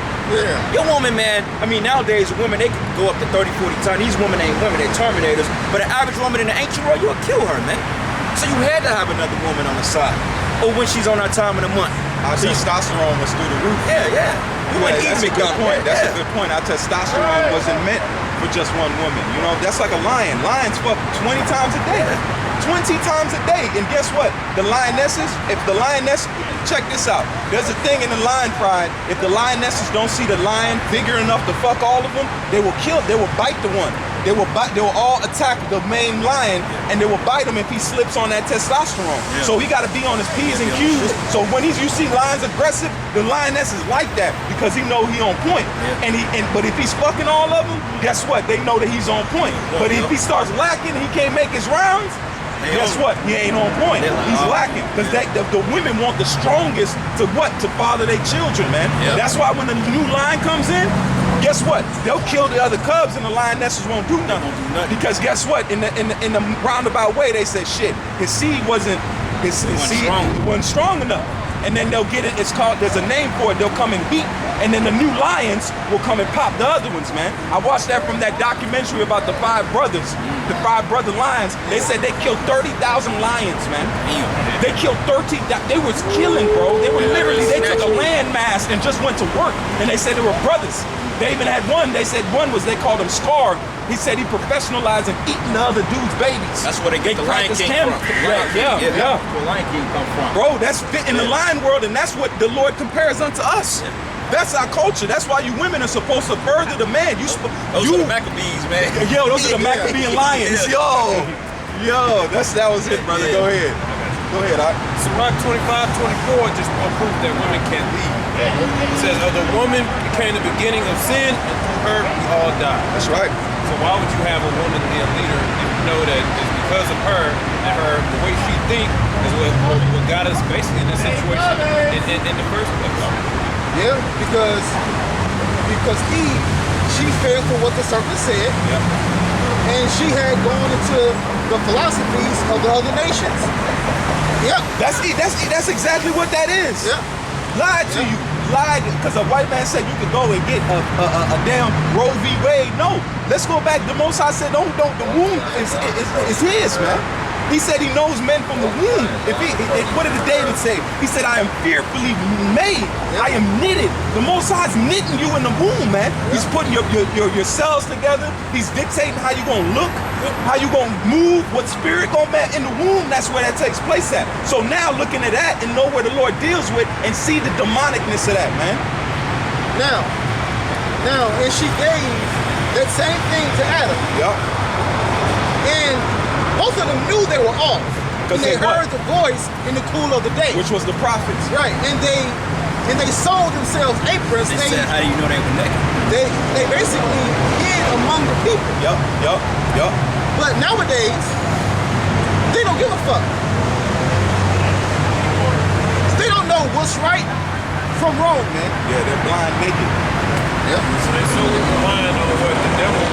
Your woman, man, I mean, nowadays, women, they can go up to 30, 40 times. These women ain't women, they're terminators. But an average woman in the ancient world, you'll kill her, man. So you had to have another woman on the side. Or when she's on her time of the month. Our testosterone was through the roof. Yeah. You wouldn't eat that's a good point. That's a good point. Our testosterone wasn't meant for just one woman. That's like a lion. Lions fuck 20 times a day. 20 times a day. And guess what? The lionesses, check this out. There's a thing in the lion pride. If the lionesses don't see the lion bigger enough to fuck all of them, they will bite the one. They will all attack the main lion and they will bite him if he slips on that testosterone. So he gotta be on his P's and Q's. So when you see lions aggressive, the lioness is like that because he know he on point. But if he's fucking all of them, guess what? They know that he's on point. But if he starts lacking and he can't make his rounds, guess what? He ain't on point. He's lacking. Because the women want the strongest to father their children, man. That's why when the new lion comes in, guess what? They'll kill the other cubs and the lionesses won't do nothing. Because guess what? In the roundabout way, they said shit. His seed wasn't strong enough. And then they'll get it, there's a name for it, they'll come and beat, and then the new lions will come and pop the other ones, man. I watched that from that documentary about the 5 brothers, the 5 brother lions. They said they killed 30,000 lions, man. They killed 30, they was killing, bro. They were literally, they took a landmass and just went to work, and they said they were brothers. They even had one, they said one was, they called him Scar. He said he professionalized in eating the other dude's babies. That's where they get the Lion King from. Yeah. Where the Lion King come from. Bro, that's fit in the lion world, and that's what the Lord compares unto us. That's our culture. That's why you women are supposed to further the man. Those are the Maccabees, man. Yo, those are the Maccabean lions. Yo, that was it, brother. Go ahead. Go ahead, Doc. Sirach 25:24 just more proof that women can't lead. It says, of the woman became the beginning of sin, and through her we all die. That's right. So why would you have a woman be a leader if you know that it's because of her and the way she thinks is what got us basically in this situation in the first place? Yeah, because Eve, she fell for what the serpent said, and she had gone into the philosophies of the other nations. Yep. That's exactly what that is. Yep. Lied to you. Lied because a white man said you could go and get a damn Roe v. Wade. No, let's go back. The Most High said, don't. The womb is his, man. He said he knows men from the womb. What did David say? He said, I am fearfully made. I am knitted. The Most High is knitting you in the womb, man. He's putting your cells together. He's dictating how you gonna look, how you gonna move, what spirit gonna be in the womb. That's where that takes place at. So now looking at that and know where the Lord deals with and see the demonicness of that, man. Now, and she gave that same thing to Adam. Yup. And both of them knew they were off. And they heard the voice in the cool of the day. Which was the prophets. Right. And they sold themselves aprons. They said, how do you know they were naked? They basically hid among the people. Yup. But nowadays, they don't give a fuck. They don't know what's right from wrong, man. Yeah, they're blind naked. Yep. So they so blind on what the devil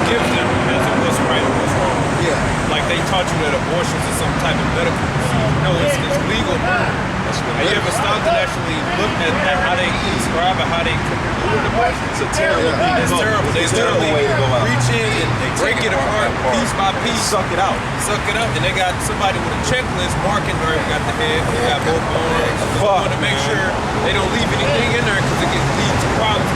gives them as to what's right and what's wrong. Yeah. Like they taught you that abortions is some type of medical procedure. No, it's legal. Have you ever stopped and actually looked at how they describe it, how they conclude abortion? It's a terrible thing. It's terrible. They literally way to go out. reach in and break it apart piece by piece. Suck it out. Suck it up. And they got somebody with a checklist marking where it got the head, it got both arms. They want to make sure they don't leave anything in there because it can lead to problems.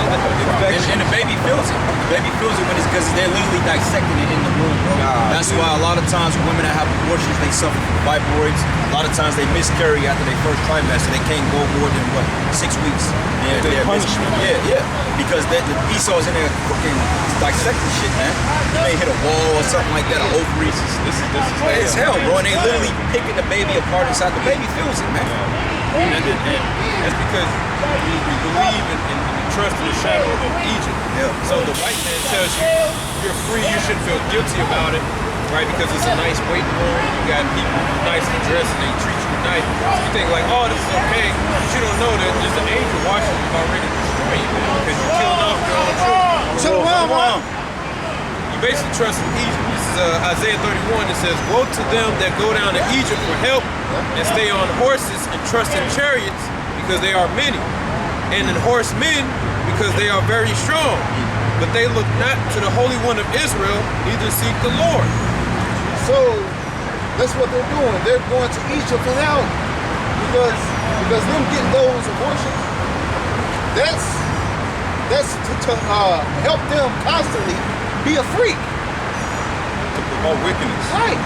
And the baby feels it. The baby feels it when it's because they're literally dissecting it in the womb, bro. That's why a lot of times when women that have abortions, they suffer from fibroids. A lot of times they miscarry after their first trimester. They can't go more than 6 weeks. They're punishment. Yeah. Because the Esau's in there cooking, dissecting shit, man. You may hit a wall or something like that, or ovaries. This is it's hell, bro. And they literally picking the baby apart inside. The baby feels it, man. And that's because we believe in trust in the shadow of Egypt. Yeah. So the white man tells you you're free, you shouldn't feel guilty about it, right? Because it's a nice waiting room, you got people nicely dressed and they treat you nice. So you think like, oh, this is okay, but you don't know that there's an angel watching you already destroy you, man, because you're killing off your own children. You basically trust in Egypt. This is Isaiah 31. It says, woe to them that go down to Egypt for help and stay on horses and trust in chariots because they are many, and in horsemen because they are very strong. But they look not to the Holy One of Israel, neither seek the Lord. So that's what they're doing. They're going to Egypt for help because them getting those abortions, that's to help them constantly be a freak. To promote wickedness. Right.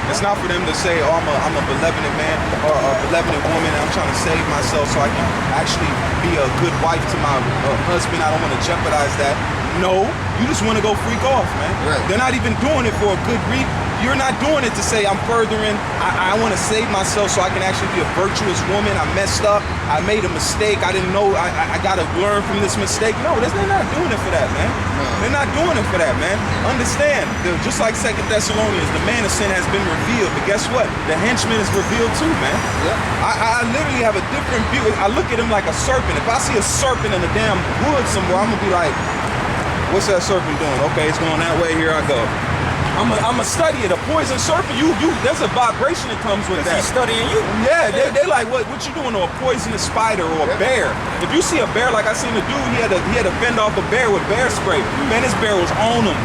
It's not for them to say, oh, I'm a benevolent man or a benevolent woman and I'm trying to save myself so I can actually be a good wife to my husband. I don't want to jeopardize that. No, you just want to go freak off, man. Right. They're not even doing it for a good reason. You're not doing it to say I'm furthering, I want to save myself so I can actually be a virtuous woman. I messed up. I made a mistake. I didn't know. I got to learn from this mistake. No, they're not doing it for that, man. No. They're not doing it for that, man. Understand, just like 2 Thessalonians, the man of sin has been revealed. But guess what? The henchman is revealed too, man. Yeah. I literally have a different view. I look at him like a serpent. If I see a serpent in the damn wood somewhere, I'm going to be like, what's that serpent doing? Okay, it's going that way. Here I go. I'm a study it. A poison serpent, there's a vibration that comes with that. He's studying you. Yeah, they like, what you doing to a poisonous spider or a bear? If you see a bear, like I seen a dude, he had to fend off a bear with bear spray. Man, this bear was on him.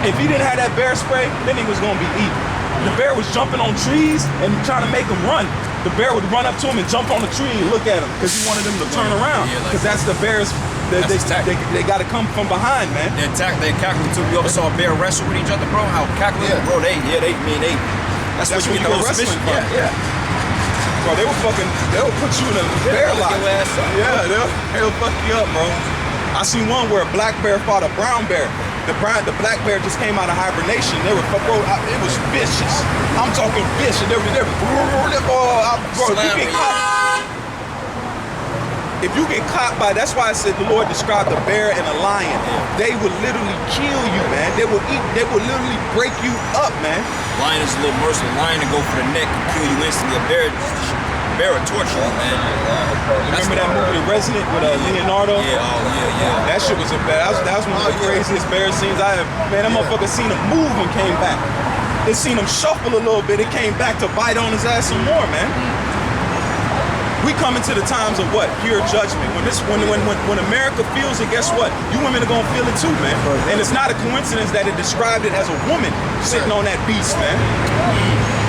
If he didn't have that bear spray, then he was gonna be eaten. The bear was jumping on trees and trying to make him run. The bear would run up to him and jump on the tree and look at him because he wanted him to turn around. Because that's the bear's. They got to come from behind, man. They cackling too. You ever saw a bear wrestle with each other, bro? How cackling, bro? That's what you get the whole submission. Yeah. So bro. They will put you in a bear lock. Yeah, they'll fuck you up, bro. I seen one where a black bear fought a brown bear. The black bear just came out of hibernation. They were, bro, it was vicious. I'm talking vicious. They were bro, if you get caught by, that's why I said the Lord described a bear and a lion. They would literally kill you, man. They will literally break you up, man. Lion is a little merciful. Lion to go for the neck and kill you instantly. A bear will torture you, man. Remember that movie, The Resident, with Leonardo? Yeah, yeah. That shit was a bad. That was one of the craziest bear scenes I ever. Man, that motherfucker seen him move and came back. It seen him shuffle a little bit. It came back to bite on his ass some more, man. We come into the times of what? Pure judgment. When America feels it, guess what? You women are gonna feel it too, man. And it's not a coincidence that it described it as a woman sitting on that beast, man.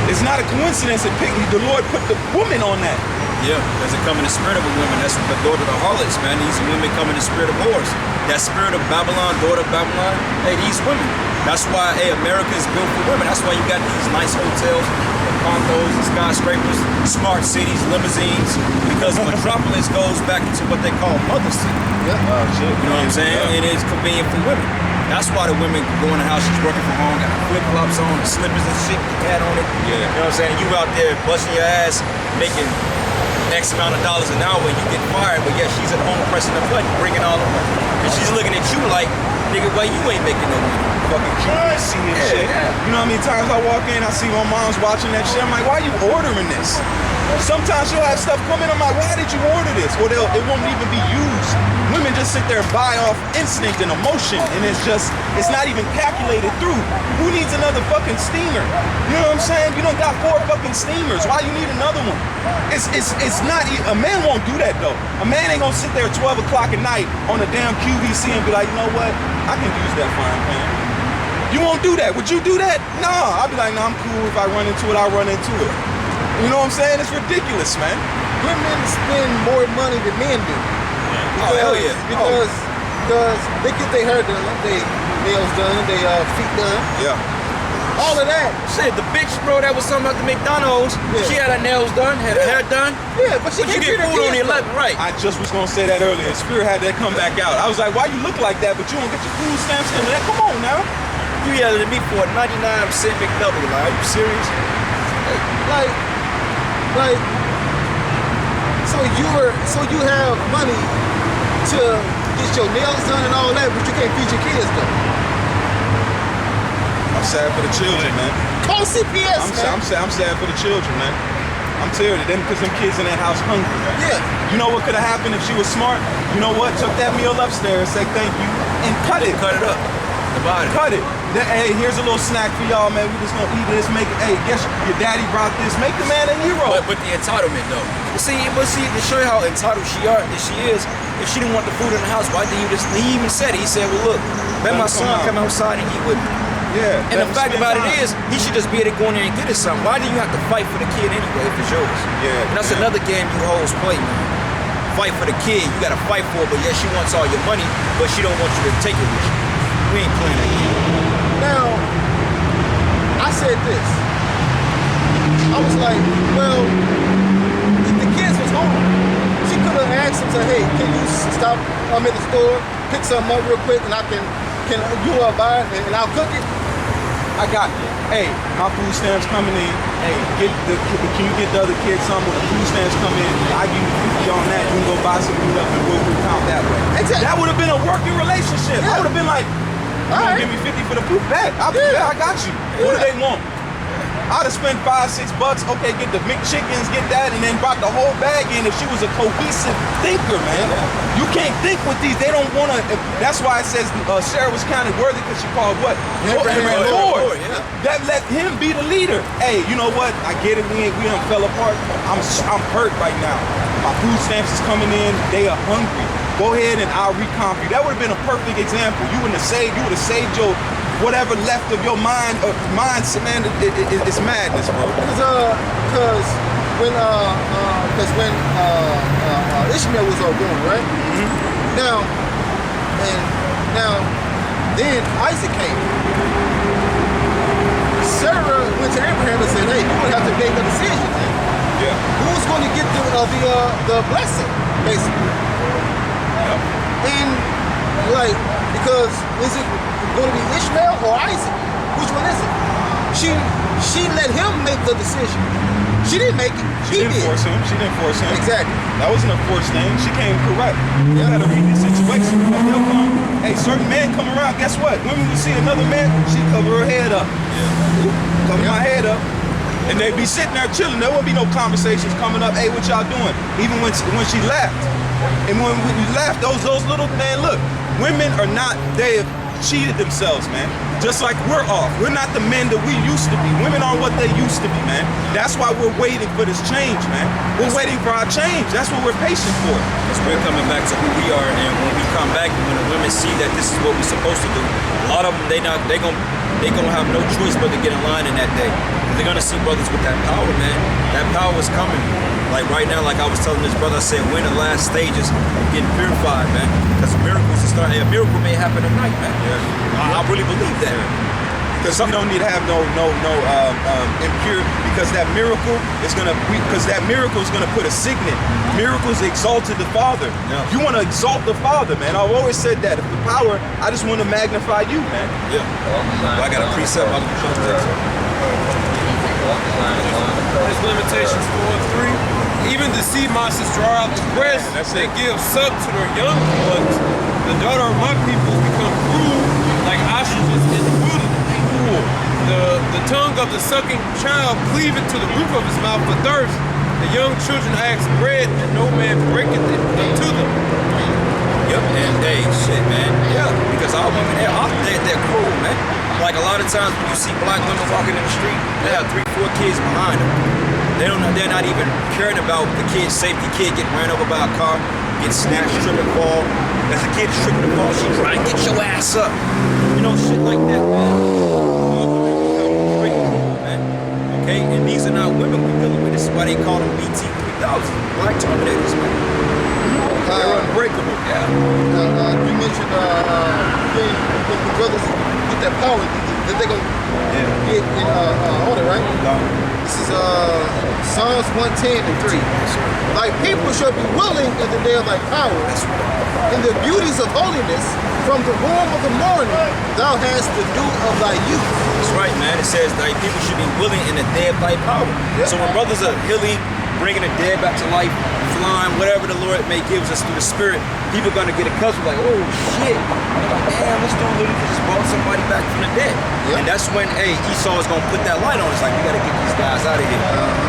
It's not a coincidence that the Lord put the woman on that. Yeah, because it come in the spirit of a woman. That's the daughter of the harlots, man. These women come in the spirit of whores. That spirit of Babylon, daughter of Babylon, hey, these women. That's why, hey, America is built for women. That's why you got these nice hotels, condos, and skyscrapers, smart cities, limousines, because metropolis goes back into what they call mother city. Yeah. Oh, shit. You know what I'm saying? Yeah. It is convenient for women. That's why the women go in the house, she's working from home, got flip-flops on, and slippers and shit, the cat on it. Yeah. You know what I'm saying? You out there busting your ass, making X amount of dollars an hour, and you get fired, but yeah, she's at home pressing the button, bringing all the money. And she's looking at you like, nigga, why you ain't making no money? Fucking QVC and shit. Yeah. You know how many times I walk in, I see my mom's watching that shit. I'm like, why are you ordering this? Sometimes you'll have stuff come in, I'm like, why did you order this? Well, it won't even be used. Women just sit there and buy off instinct and emotion, and it's not even calculated through. Who needs another fucking steamer? You know what I'm saying? You don't got 4 fucking steamers. Why you need another one? It's not, a man won't do that though. A man ain't gonna sit there at 12 o'clock at night on a damn QVC and be like, you know what? I can use that frying pan. You won't do that. Would you do that? Nah, I'll be like, nah, I'm cool. If I run into it, I'll run into it. You know what I'm saying? It's ridiculous, man. Women spend more money than men do. Oh, hell yeah. Because they get their hair done, their nails done, their feet done. Yeah. All of that. Shit, the bitch, bro, that was something at the McDonald's. Yeah. She had her nails done, had her hair done. Yeah, but she you get food on the 11th, right? I just was gonna say that earlier. Spirit had that come back out. I was like, why you look like that, but you don't get your food stamps in there? Come on now. You yelling at me for a 99% McDouble. Like, are you serious? Like, so you have money to get your nails done and all that, but you can't feed your kids though. I'm sad for the children, man. Call CPS, man. I'm sad for the children, man. I'm tired of them because them kids in that house hungry, man. Yeah. You know what could have happened if she was smart? You know what? Took that meal upstairs, say thank you, and cut it. Cut it up. Cut it. Hey, here's a little snack for y'all, man. We just gonna eat this. Make it. Hey, guess your daddy brought this. Make the man a hero. But the entitlement, though. See, to show you how entitled she is, if she didn't want the food in the house, why didn't you just? He even said it. He said, "Well, look, let my son come outside and eat with me." Yeah. And the fact about it is, he should just be able to go in there and get us something. Why do you have to fight for the kid anyway if it's yours? Yeah. And that's another game you hoes play, man. Fight for the kid. You gotta fight for it, but yeah, she wants all your money, but she don't want you to take it with you. We ain't playing that game. Now, I said this. I was like, well, if the kids was home, she could have asked him, hey, can you stop? I'm at the store, pick something up real quick, and can you buy it and I'll cook it? I got it. Hey, my food stamps coming in. Hey, can you get the other kids some when the food stamps come in? I give you 50 on that. You can go buy some food up and we'll count that way. Exactly. That would have been a working relationship. Yeah. I would have been like, you gonna give me 50 for the food bag? I got you. Yeah. What do they want? I'd have spent $5-6. Okay, get the McChickens, get that, and then brought the whole bag in if she was a cohesive thinker, man. You can't think with these. They don't want to. That's why it says Sarah was counted worthy because she called what? Abraham Lord. Yeah. That let him be the leader. Hey, you know what? I get it. We done fell apart. I'm hurt right now. My food stamps is coming in. They are hungry. Go ahead and I'll recomp you. That would have been a perfect example. You would have saved your whatever left of your mindset, man. It's madness, bro. Because when Ishmael was all born, right? Mm-hmm. Then Isaac came. Sarah went to Abraham and said, hey, you're gonna have to make a decision, man. Yeah. Who's going to get the blessing, basically? And like, because is it going to be Ishmael or Isaac? Which one is it? She let him make the decision. She didn't make it. She didn't force him. She didn't force him. Exactly. That wasn't a forced thing. She came correct. You gotta read the situation. But they'll come. Hey, certain men come around. Guess what? Women will see another man. She cover her head up. Cover my head up. And they be sitting there chilling. There won't be no conversations coming up. Hey, what y'all doing? Even when she left. And when we left, those little, man, look, women are not, they have cheated themselves, man. Just like we're off. We're not the men that we used to be. Women aren't what they used to be, man. That's why we're waiting for this change, man. We're waiting for our change. That's what we're patient for. Because we're coming back to who we are, and when we come back, when the women see that this is what we're supposed to do, a lot of them, they gonna have no choice but to get in line in that day. They're gonna see brothers with that power, man. That power is coming. Like right now, like I was telling this brother, I said, we're in the last stages of getting purified, man. Because miracles are starting. A miracle may happen tonight, man. Yeah. I really believe that. Because we don't need to have no impure, because that miracle is gonna put a signet. Miracles exalted the Father. Yeah. You want to exalt the Father, man. I've always said that. If the power, I just want to magnify you, man. Yeah. Well, I got a precept. There's limitations 4 and 3. Even the sea monsters draw out the breast. They give suck to their young ones. The daughter of my people become cruel, like ostriches in the wilderness. The tongue of the sucking child cleaveth to the roof of his mouth for thirst. The young children ask bread, and no man breaketh it unto them. Yep, and hey, shit, man. Yeah, because our women, they're cruel, man. Like a lot of times when you see black women walking in the street, they have 3-4 kids behind them. They're not even caring about the kid's safety. Kid getting ran over by a car, get snatched, trip and fall. As the kid is tripping and fall, she's trying to get your ass up. You know, shit like that, man. Man. Okay, and these are not women we're dealing with. This is why they call them BT 3000, black terminators, man. They're unbreakable. Yeah. You mentioned the brothers get that power that they're gonna get in order, right? This is Psalms 110 and 3. Thy people shall be willing in the day of thy power, in the beauties of holiness, from the womb of the morning, thou hast the dew of thy youth. That's right, man. It says thy people should be willing in the day of thy power. Yep. So when brothers are healing, bringing the dead back to life, flying, whatever the Lord may gives us through the Spirit, people are gonna get accustomed, like, oh shit, damn, this dude literally just brought somebody back from the dead. Yep. And that's when, hey, Esau is gonna put that light on. It's like, we gotta get these guys out of here.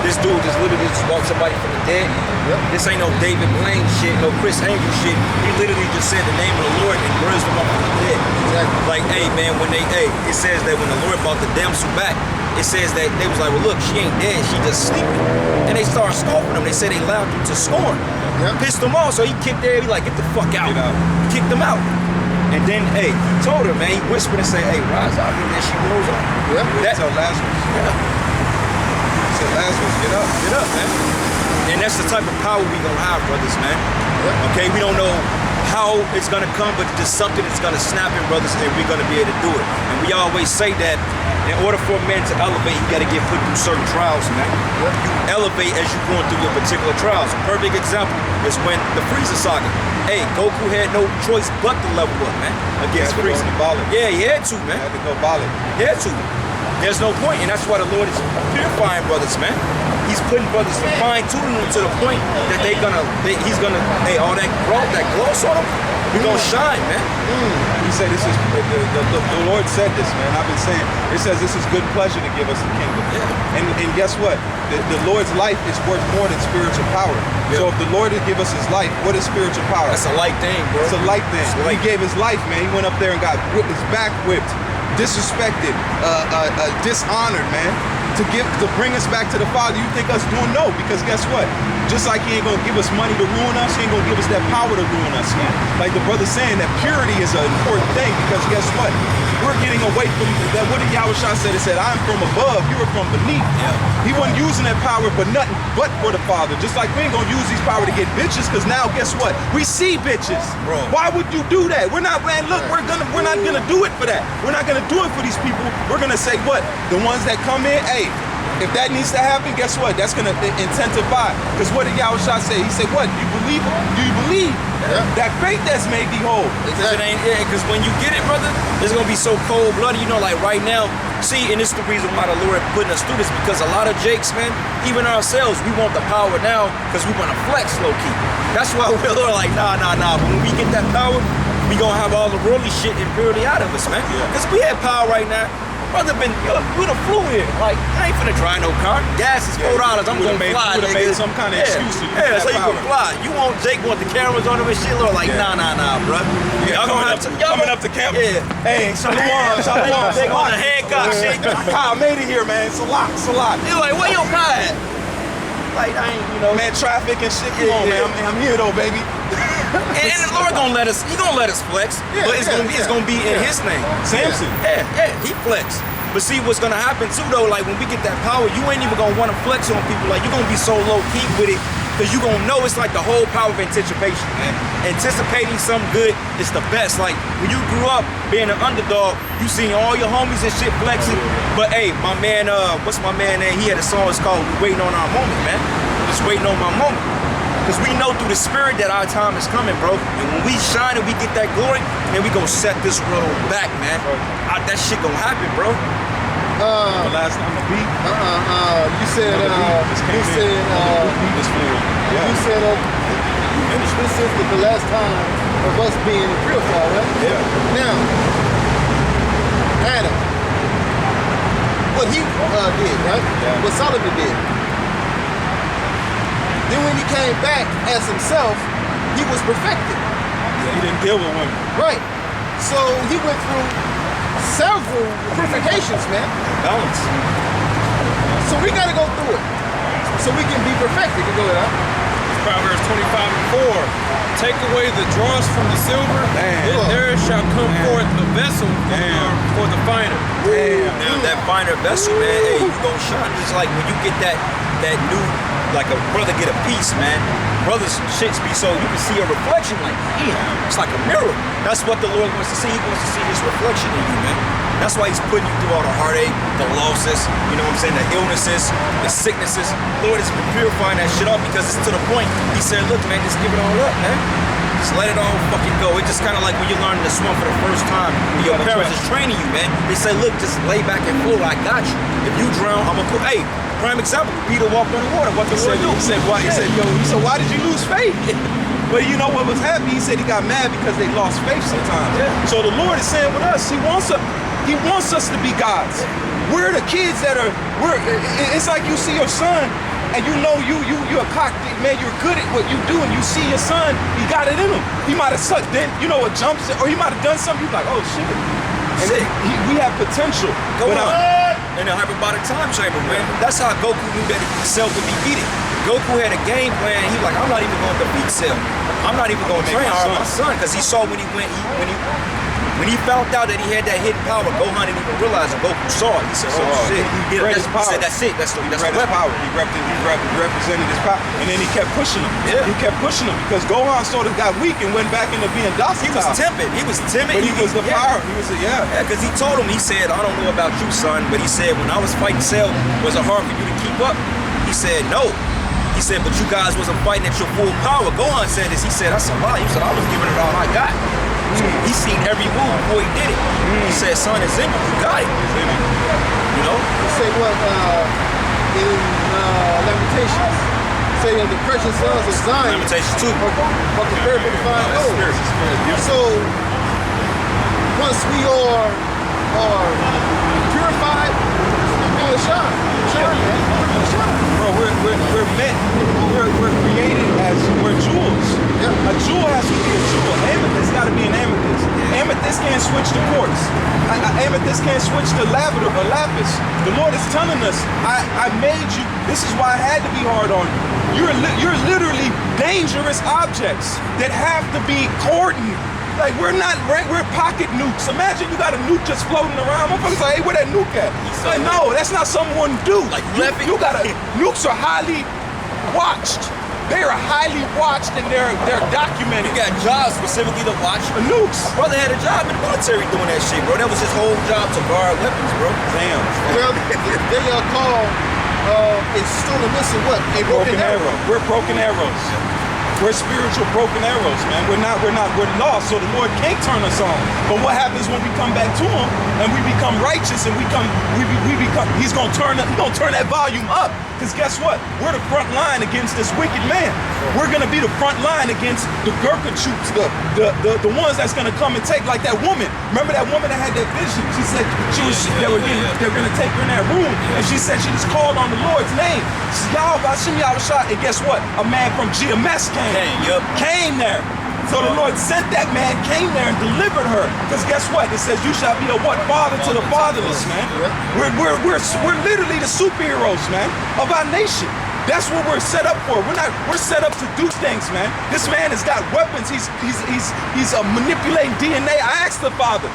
This dude just literally just brought somebody from the dead. Yep. This ain't no David Blaine shit, no Chris Angel shit. He literally just said the name of the Lord and raised them up from the dead. Exactly. Like, hey man, it says that when the Lord brought the damsel back, it says that they was like, well look, she ain't dead, she just sleeping. And they started scoffing him. They said they laughed him to scorn. Yep. Pissed him off, so he kicked there, he like, get the fuck out. Kicked him out. And then, hey, he told her, man, he whispered and said, hey, rise up. And then she rose up. Yep. That tell Lazarus. Yeah. He said, Lazarus, get up, man. And that's the type of power we gonna have, brothers, man. Yep. Okay, we don't know how it's gonna come, but just something that's gonna snap in, brothers, and we're gonna be able to do it. And we always say that in order for a man to elevate, you gotta get put through certain trials, man. Yep. You elevate as you're going through your particular trials. A perfect example is when the Frieza saga. Hey, Goku had no choice but to level up, man, against Frieza. Yeah, he had to, man. He had to go bollet. He had to. There's no point, and that's why the Lord is purifying brothers, man. He's putting brothers, fine-tuning them to the point that he's gonna, hey, all that gloss on them, we're gonna shine, man. He said this is, the Lord said this, man. I've been saying, it says this is good pleasure to give us the kingdom. Yeah. And guess what? The Lord's life is worth more than spiritual power. Yeah. So if the Lord would give us his life, what is spiritual power? That's a light thing, bro. It's a light thing. He gave his life, man. He went up there and got whipped, his back whipped, disrespected, dishonored, man, to bring us back to the Father. You think us doing? No, because guess what? Just like he ain't gonna give us money to ruin us, he ain't gonna give us that power to ruin us, man. Like the brother's saying, that purity is an important thing, because guess what? We're getting away from that. What did Yahushua said? It said, I'm from above, you are from beneath. Yeah. He wasn't using that power for nothing but for the Father. Just like we ain't gonna use these power to get bitches, because now guess what? We see bitches. Bro. Why would you do that? We're not, man, look, we're not gonna do it for that. We're not gonna do it for these people. We're gonna say what? The ones that come in, hey, If that needs to happen, guess what? That's gonna intensify. Because what did Yahushua say? He said, what? You believe? Do you believe? That faith that's made thee whole. Exactly. Because when you get it, brother, it's gonna be so cold-blooded. You know, like right now, see, and it's the reason why the Lord putting us through this, because a lot of jakes, man, even ourselves, we want the power now because we want to flex low-key. That's why we're like, nah. But when we get that power, we gonna have all the worldly shit and purely out of us, man. Because we have power right now. Brother we done flew here. Like, I ain't finna drive no car. Gas is $4. I'm gonna fly, nigga. Made some kind of excuse to yeah, so you can fly. You want Jake want the cameras on him and shit? Like, nah, bro. Y'all gonna have to coming up to camp. Yeah. Hey, Shalom. They on the Hancock shit. I made it here, man. It's a lot. You like, where your car at? Like, I ain't, you know. Man, traffic and shit. Come on, man. I'm here though, baby. And the Lord gonna let us, he gonna let us flex, but it's gonna be in his name. Samson. Yeah, he flex. But see what's gonna happen too though, like when we get that power, you ain't even gonna wanna flex on people. Like you're gonna be so low key with it, because you gonna know it's like the whole power of anticipation, man. Anticipating something good is the best. Like when you grew up being an underdog, you seen all your homies and shit flexing. But hey, my man, what's my man name? He had a song, it's called We Waiting on Our Moment, man. Just waiting on my moment. Because we know through the spirit that our time is coming, bro. And when we shine and we get that glory, then we gonna set this world back, man. That shit gonna happen, bro. The last time the beat. You said this is the last time of us being purified, right? Yeah. Now, Adam, what he did, right? Yeah. What Solomon did. Then when he came back as himself, he was perfected. Yeah, he didn't deal with women. Right. So he went through several purifications, man. Balance. So we gotta go through it. So we can be perfected. You go ahead, huh? Proverbs 25:4. Take away the dross from the silver, and there shall come forth a vessel for the finer. Now that finer vessel, man, hey, you gonna shine just like when you get that new, like a brother get a piece, man. Brothers shits be so, you can see a reflection like, damn, it's like a mirror. That's what the Lord wants to see. He wants to see his reflection in you, man. That's why he's putting you through all the heartache, the losses, you know what I'm saying, the illnesses, the sicknesses. The Lord has been purifying that shit up because it's to the point. He said, look, man, just give it all up, man. Just let it all fucking go. It's just kind of like when you're learning to swim for the first time and your parents is training you, man. They say, look, just lay back and float. I got you. If you drown, I'm gonna put, hey, prime example, Peter walked on the water. What the Lord do? He said, why did you lose faith? But you know what was happy? He said he got mad because they lost faith sometimes. So the Lord is saying with us, he wants us to be gods. We're the kids that it's like you see your son and you know you're a cock, man, you're good at what you do, and you see your son, he got it in him. He might have sucked in, you know, a jump, or he might have done something, you're like, oh shit. And we have potential. Go on. In the hyperbolic time chamber, man. That's how Goku knew that Cell could be beaten. Goku had a game plan. He was like, I'm not even going to defeat Cell. I'm not even going to train my son, because he saw when he found out that he had that hidden power, Gohan didn't even realize it. Goku saw it. He said, oh shit. He said, that's it. That's the weapon. Power. He represented his power. And then he kept pushing him. Yeah. He kept pushing him because Gohan sort of got weak and went back into being docile. He was timid. But he was the power. He was because he told him, he said, I don't know about you, son, but he said, when I was fighting Cell, was it hard for you to keep up? He said, no. He said, but you guys wasn't fighting at your full power. Gohan said this. He said, that's a lie. He said, I was giving it all I got. So he seen every move before he did it. He said, son, it's in you. You got it. You know? He said what in Lamentations. Say the precious sons of Zion. Lamentations 2. But the very big fine gold. So once we are purified, we will shine. Shine, man. Bro, we're meant. We're created as jewels. A jewel has to be a jewel. Amethyst got to be an amethyst. Amethyst can't switch to quartz. Amethyst can't switch to lapis. The Lord is telling us, I made you. This is why I had to be hard on you. You're literally dangerous objects that have to be cordoned. Like we're pocket nukes. Imagine you got a nuke just floating around. Motherfuckers like, hey, where that nuke at? Like, no, that's not someone do. Like nukes are highly watched. They are highly watched and they're documented. You got jobs specifically to watch nukes. My brother had a job in the military doing that shit, bro. That was his whole job, to guard weapons, bro. Damn. Well, they are called still missing what? A broken arrow. We're broken arrows. We're spiritual broken arrows, man. We're lost, so the Lord can't turn us on. But what happens when we come back to Him and we become righteous and we become, He's gonna turn that volume up. Because guess what? We're the front line against this wicked man. We're gonna be the front line against the Gurkha troops, the ones that's gonna come and take, like that woman. Remember that woman that had that vision? She said they were gonna take her in that room, and she said she just called on the Lord's name. She said, Yahweh, Hashem, Yahweh, and guess what? A man from Gms came there. So the Lord sent that man, came there and delivered her. Because guess what? It says you shall be a what? Father to the fatherless, man. We're literally the superheroes, man, of our nation. That's what we're set up for. We're set up to do things, man. This man has got weapons. He's manipulating DNA. I asked the Father,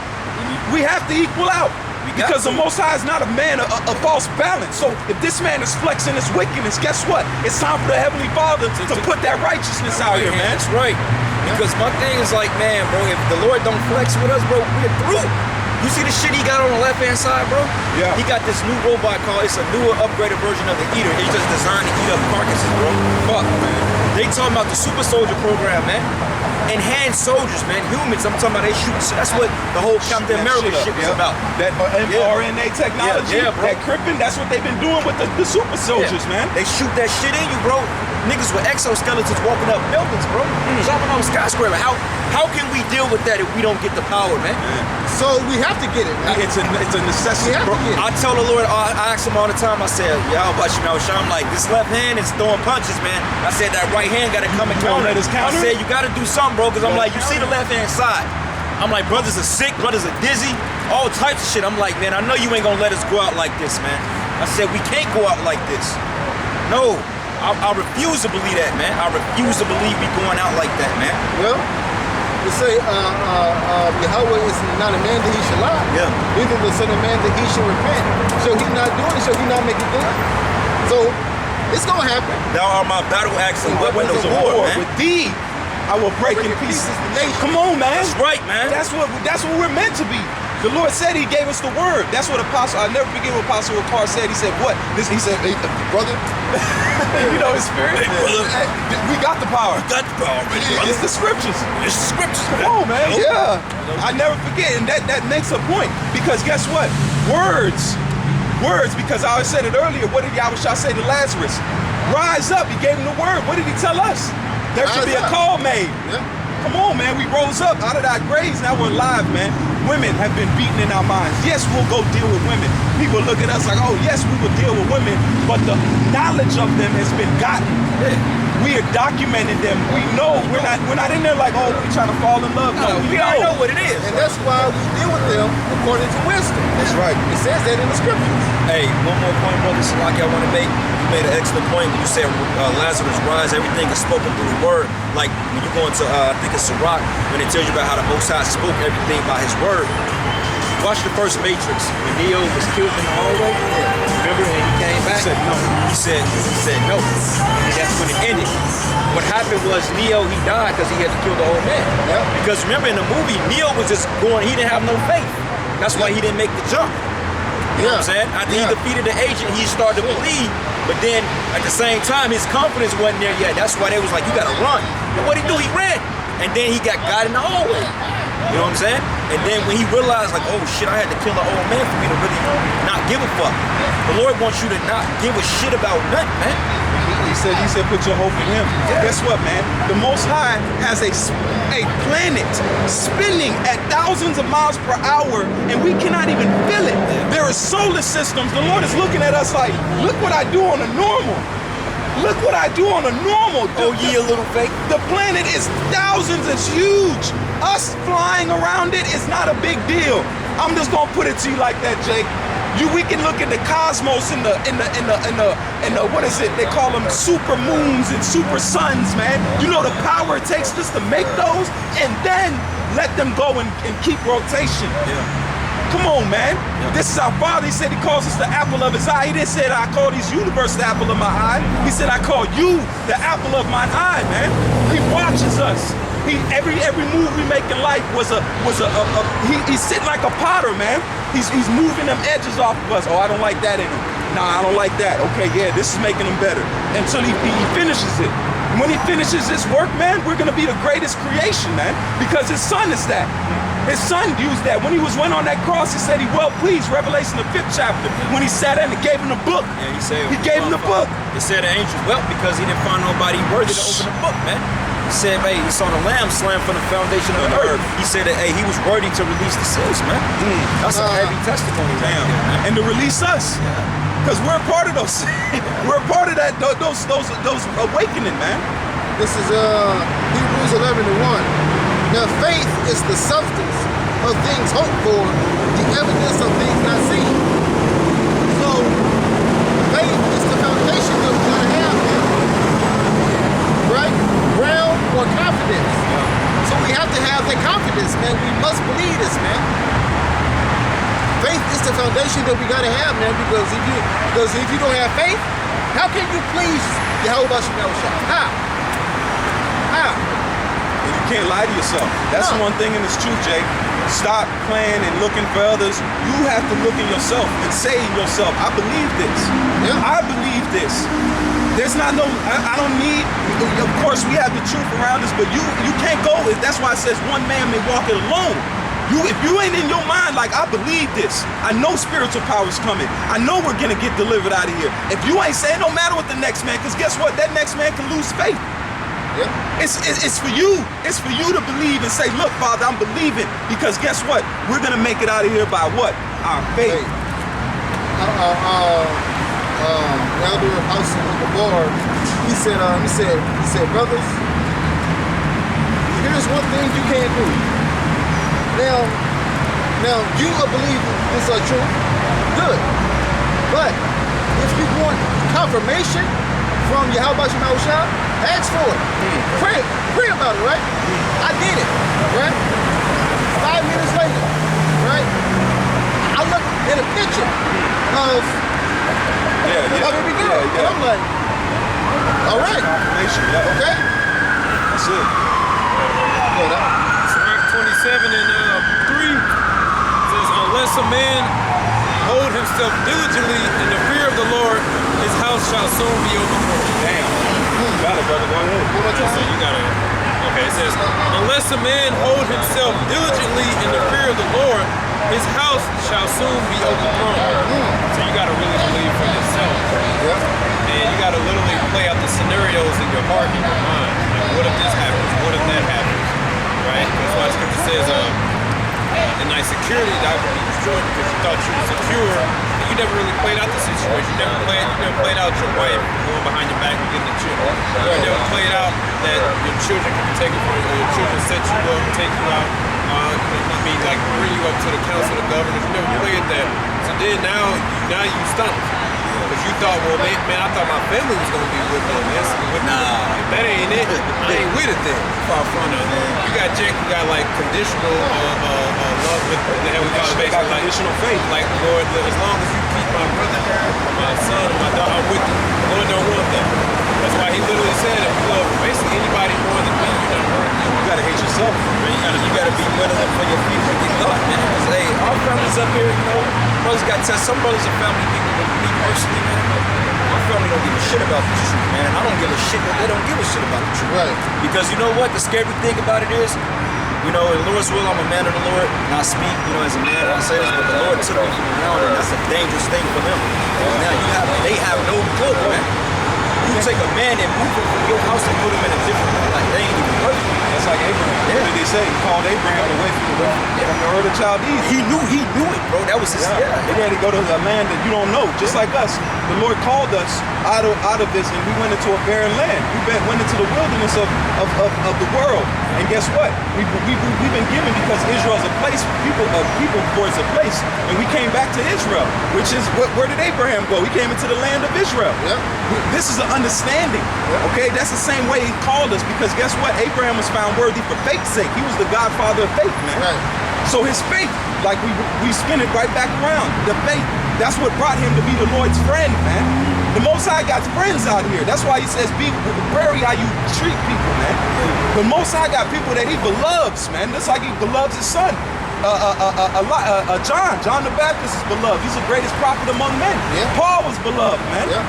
we have to equal out. Because the Most High is not a man of false balance. So if this man is flexing his wickedness, guess what? It's time for the Heavenly Father to put that righteousness out here, man. That's right. Because my thing is like, man, bro, if the Lord don't flex with us, bro, we're through. You see the shit he got on the left-hand side, bro? Yeah. He got this new robot called, it's a newer, upgraded version of the Eater. It's just designed to eat up carcasses, bro. Fuck, man. They talking about the Super Soldier program, man. Enhanced soldiers, man, humans. I'm talking about they shoot. So that's what the whole Captain America shit was about. That mRNA technology, that cripping, that's what they've been doing with the super soldiers, man. They shoot that shit in you, bro. Niggas with exoskeletons walking up buildings, bro. Jumping on skyscraper. How can we deal with that if we don't get the power, man? So we have to get it. It's a necessity, bro. I tell the Lord, I ask him all the time, I said, I'm like, this left hand is throwing punches, man. I said that right hand gotta come and counter. I said, you gotta do something, bro, because I'm like, you see the left hand side. I'm like, brothers are sick, brothers are dizzy, all types of shit. I'm like, man, I know you ain't gonna let us go out like this, man. I said, we can't go out like this. No, I refuse to believe that, man. I refuse to believe we going out like that, man. Well, to say Yahweh is not a man that he should lie. Yeah. Neither the son of man that he should repent. So he's not doing it, so he not making good. So it's gonna happen. Thou art my battle axe and weapons of war, man. With thee, I will break in pieces the nation. Come on, man. That's right, man. That's what we're meant to be. The Lord said he gave us the word. That's what Apostle, I'll never forget what Apostle Ricard said. He said, what? He said, hey, brother, you know his spirit? Hey, brother. We got the power. We got the power, man. It's the scriptures. It's the scriptures, man. Come on, man. Yeah. I never forget. And that makes a point. Because guess what? Words, because I said it earlier, what did Yahushua say to Lazarus? Rise up. He gave him the word. What did he tell us? There should be a call made. Yeah. Come on, man. We rose up out of our graves. Now we're alive, man. Women have been beaten in our minds. Yes, we'll go deal with women. People look at us like, oh, yes, we will deal with women, but the knowledge of them has been gotten. We are documenting them. We know we're not in there like, oh, we're trying to fall in love. No, we already know what it is. And that's why we deal with them according to wisdom. That's right. It says that in the scriptures. Hey, one more point, brother Salaki, I want to make. You made an excellent point when you said Lazarus rise. Everything is spoken through the word. Like when you go into, I think it's Sirach, when it tells you about how the Most High spoke everything by His word. Watch the first Matrix when Neo was killed in the hallway. Remember, and he came back. He said no. And that's when it ended. What happened was Neo, he died because he had to kill the old man. Yep. Because remember in the movie, Neo was just going. He didn't have no faith. That's why he didn't make the jump. You know what I'm saying? After he defeated the agent, he started to believe. But then, at the same time, his confidence wasn't there yet. That's why they was like, you gotta run. And what he do? He ran. And then he got in the hallway. You know what I'm saying? And then when he realized, like, oh shit, I had to kill an old man for me to really not give a fuck. The Lord wants you to not give a shit about nothing, man. He said, put your hope in him. Yeah. Guess what, man? The Most High has a planet spinning at thousands of miles per hour, and we cannot even feel it. There are solar systems. The Lord is looking at us like, look what I do on a normal. Look what I do on a normal. Oh, yeah, little fake. The planet is thousands. It's huge. Us flying around it is not a big deal. I'm just gonna put it to you like that, Jake. We can look at the cosmos in the what is it? They call them super moons and super suns, man. You know the power it takes just to make those, and then let them go and keep rotation. Yeah. Come on, man. Yeah. This is our Father. He said He calls us the apple of His eye. He didn't say I call these universe the apple of my eye. He said I call you the apple of my eye, man. He watches us. Every move we make in life he's sitting like a potter, man. He's moving them edges off of us. Oh, I don't like that in him. Nah, I don't like that. Okay, yeah, this is making him better. Until he finishes it. When he finishes this work, man, we're gonna be the greatest creation, man, because his son is that. His son used that. When he went on that cross, he said he well pleased, Revelation the 5th chapter, when he sat down and gave him the book. Yeah, he said he gave him the book. He said the angels wept because he didn't find nobody worthy to open the book, man. He said, hey, he saw the lamb slam from the foundation of the earth. He said that, hey, he was worthy to release the seals, man. That's a heavy testimony, man. And to release us. Because we're a part of those. We're a part of that, those awakening, man. This is Hebrews 11:1. Now faith is the substance of things hoped for, the evidence of things not seen. So faith is the foundation that we're gonna have, man. Right? Ground or confidence. So we have to have that confidence, man. We must believe this, man. Faith is the foundation that we gotta have, man, because if you don't have faith, how can you please Yahweh Shah? How? And you can't lie to yourself. That's one thing in this truth, Jay. Stop playing and looking for others. You have to look in yourself and say in yourself, I believe this. Yeah. I believe this. There's not no, I don't need, of course we have the truth around us, but you can't go with, that's why it says one man may walk it alone. If you ain't in your mind like, I believe this, I know spiritual power is coming, I know we're gonna get delivered out of here. If you ain't saying, no matter what the next man, because guess what, that next man can lose faith. Yeah. It's for you. It's for you to believe and say, look, Father, I'm believing, because guess what? We're gonna make it out of here by what? Our faith. Elder Apostle on the board, he said, brothers, here's one thing you can't do. Now you believe this is true, good. But if you want confirmation from Yahweh Shah, ask for it. Pray about it, right? I did it, right? 5 minutes later, right? I looked at a picture of every girl, and I'm like, all right, okay? That's it. Mark 27 and 3 says, unless a man hold himself diligently in the fear of the Lord, his house shall soon be overthrown. Damn. Got it, brother. Go ahead. So you gotta. Okay, it says, unless a man hold himself diligently in the fear of the Lord, his house shall soon be overthrown. So you gotta really believe for yourself. And you gotta literally play out the scenarios in your heart and your mind. Like, what if this happens? What if that happens? Right? That's why the scripture says, in thy security thou will be destroyed, because you thought you were secure. You never really played out the situation. You never played out your wife going behind your back and getting the children. You never played out that your children can be taken from you, or your children set you up, take you out. Like bring you up to the council of governors. You never played that. So then now you stumped. Because you thought, well, man, I thought my family was going to be with me on this. Nah. If that ain't it, I ain't with it then. Far from it. You got Jake who got like conditional love with the hell we call it, basically like conditional faith. Like, Lord, as long as you keep my brother here, my son, or my daughter, I'm with you. Lord don't want that. That's why he literally said, if you love basically anybody more than me, you're not worth it. You gotta hate yourself. You gotta be willing for your people to get God, man. Because, hey, our families up here, brothers got to tell some brothers and family people, but me personally, man, my family don't give a shit about the truth, man. I don't give a shit that they don't give a shit about the truth. Right. Because you know what? The scary thing about it is, in Lord's will, I'm a man of the Lord, and I speak, as a man, I say this, but the Lord took me from around, and that's a dangerous thing for them. Now they have no clue, man. You take a man and move him from your house and put him in a different one, like they ain't even worth it. That's like Abraham. What did they say? He called Abraham away from the Ur of Chaldees. He knew it, bro. That was his. They ready to go to a land that you don't know, just like us. The Lord called us out of this, and we went into a barren land. We went into the wilderness of the world. And guess what? We've been given, because Israel's a place, people for it's a place, and we came back to Israel, which is where did Abraham go? He came into the land of Israel. Yep. This is an understanding. Okay, that's the same way he called us, because guess what? Abraham was found worthy for faith's sake. He was the godfather of faith, man. Right. So his faith, like we spin it right back around. The faith, that's what brought him to be the Lord's friend, man. The Most High got friends out here. That's why he says, be wary how you treat people, man. The Most High got people that he beloves, man. That's like he beloves his son. John the Baptist is beloved. He's the greatest prophet among men. Yeah. Paul was beloved, man. Yeah.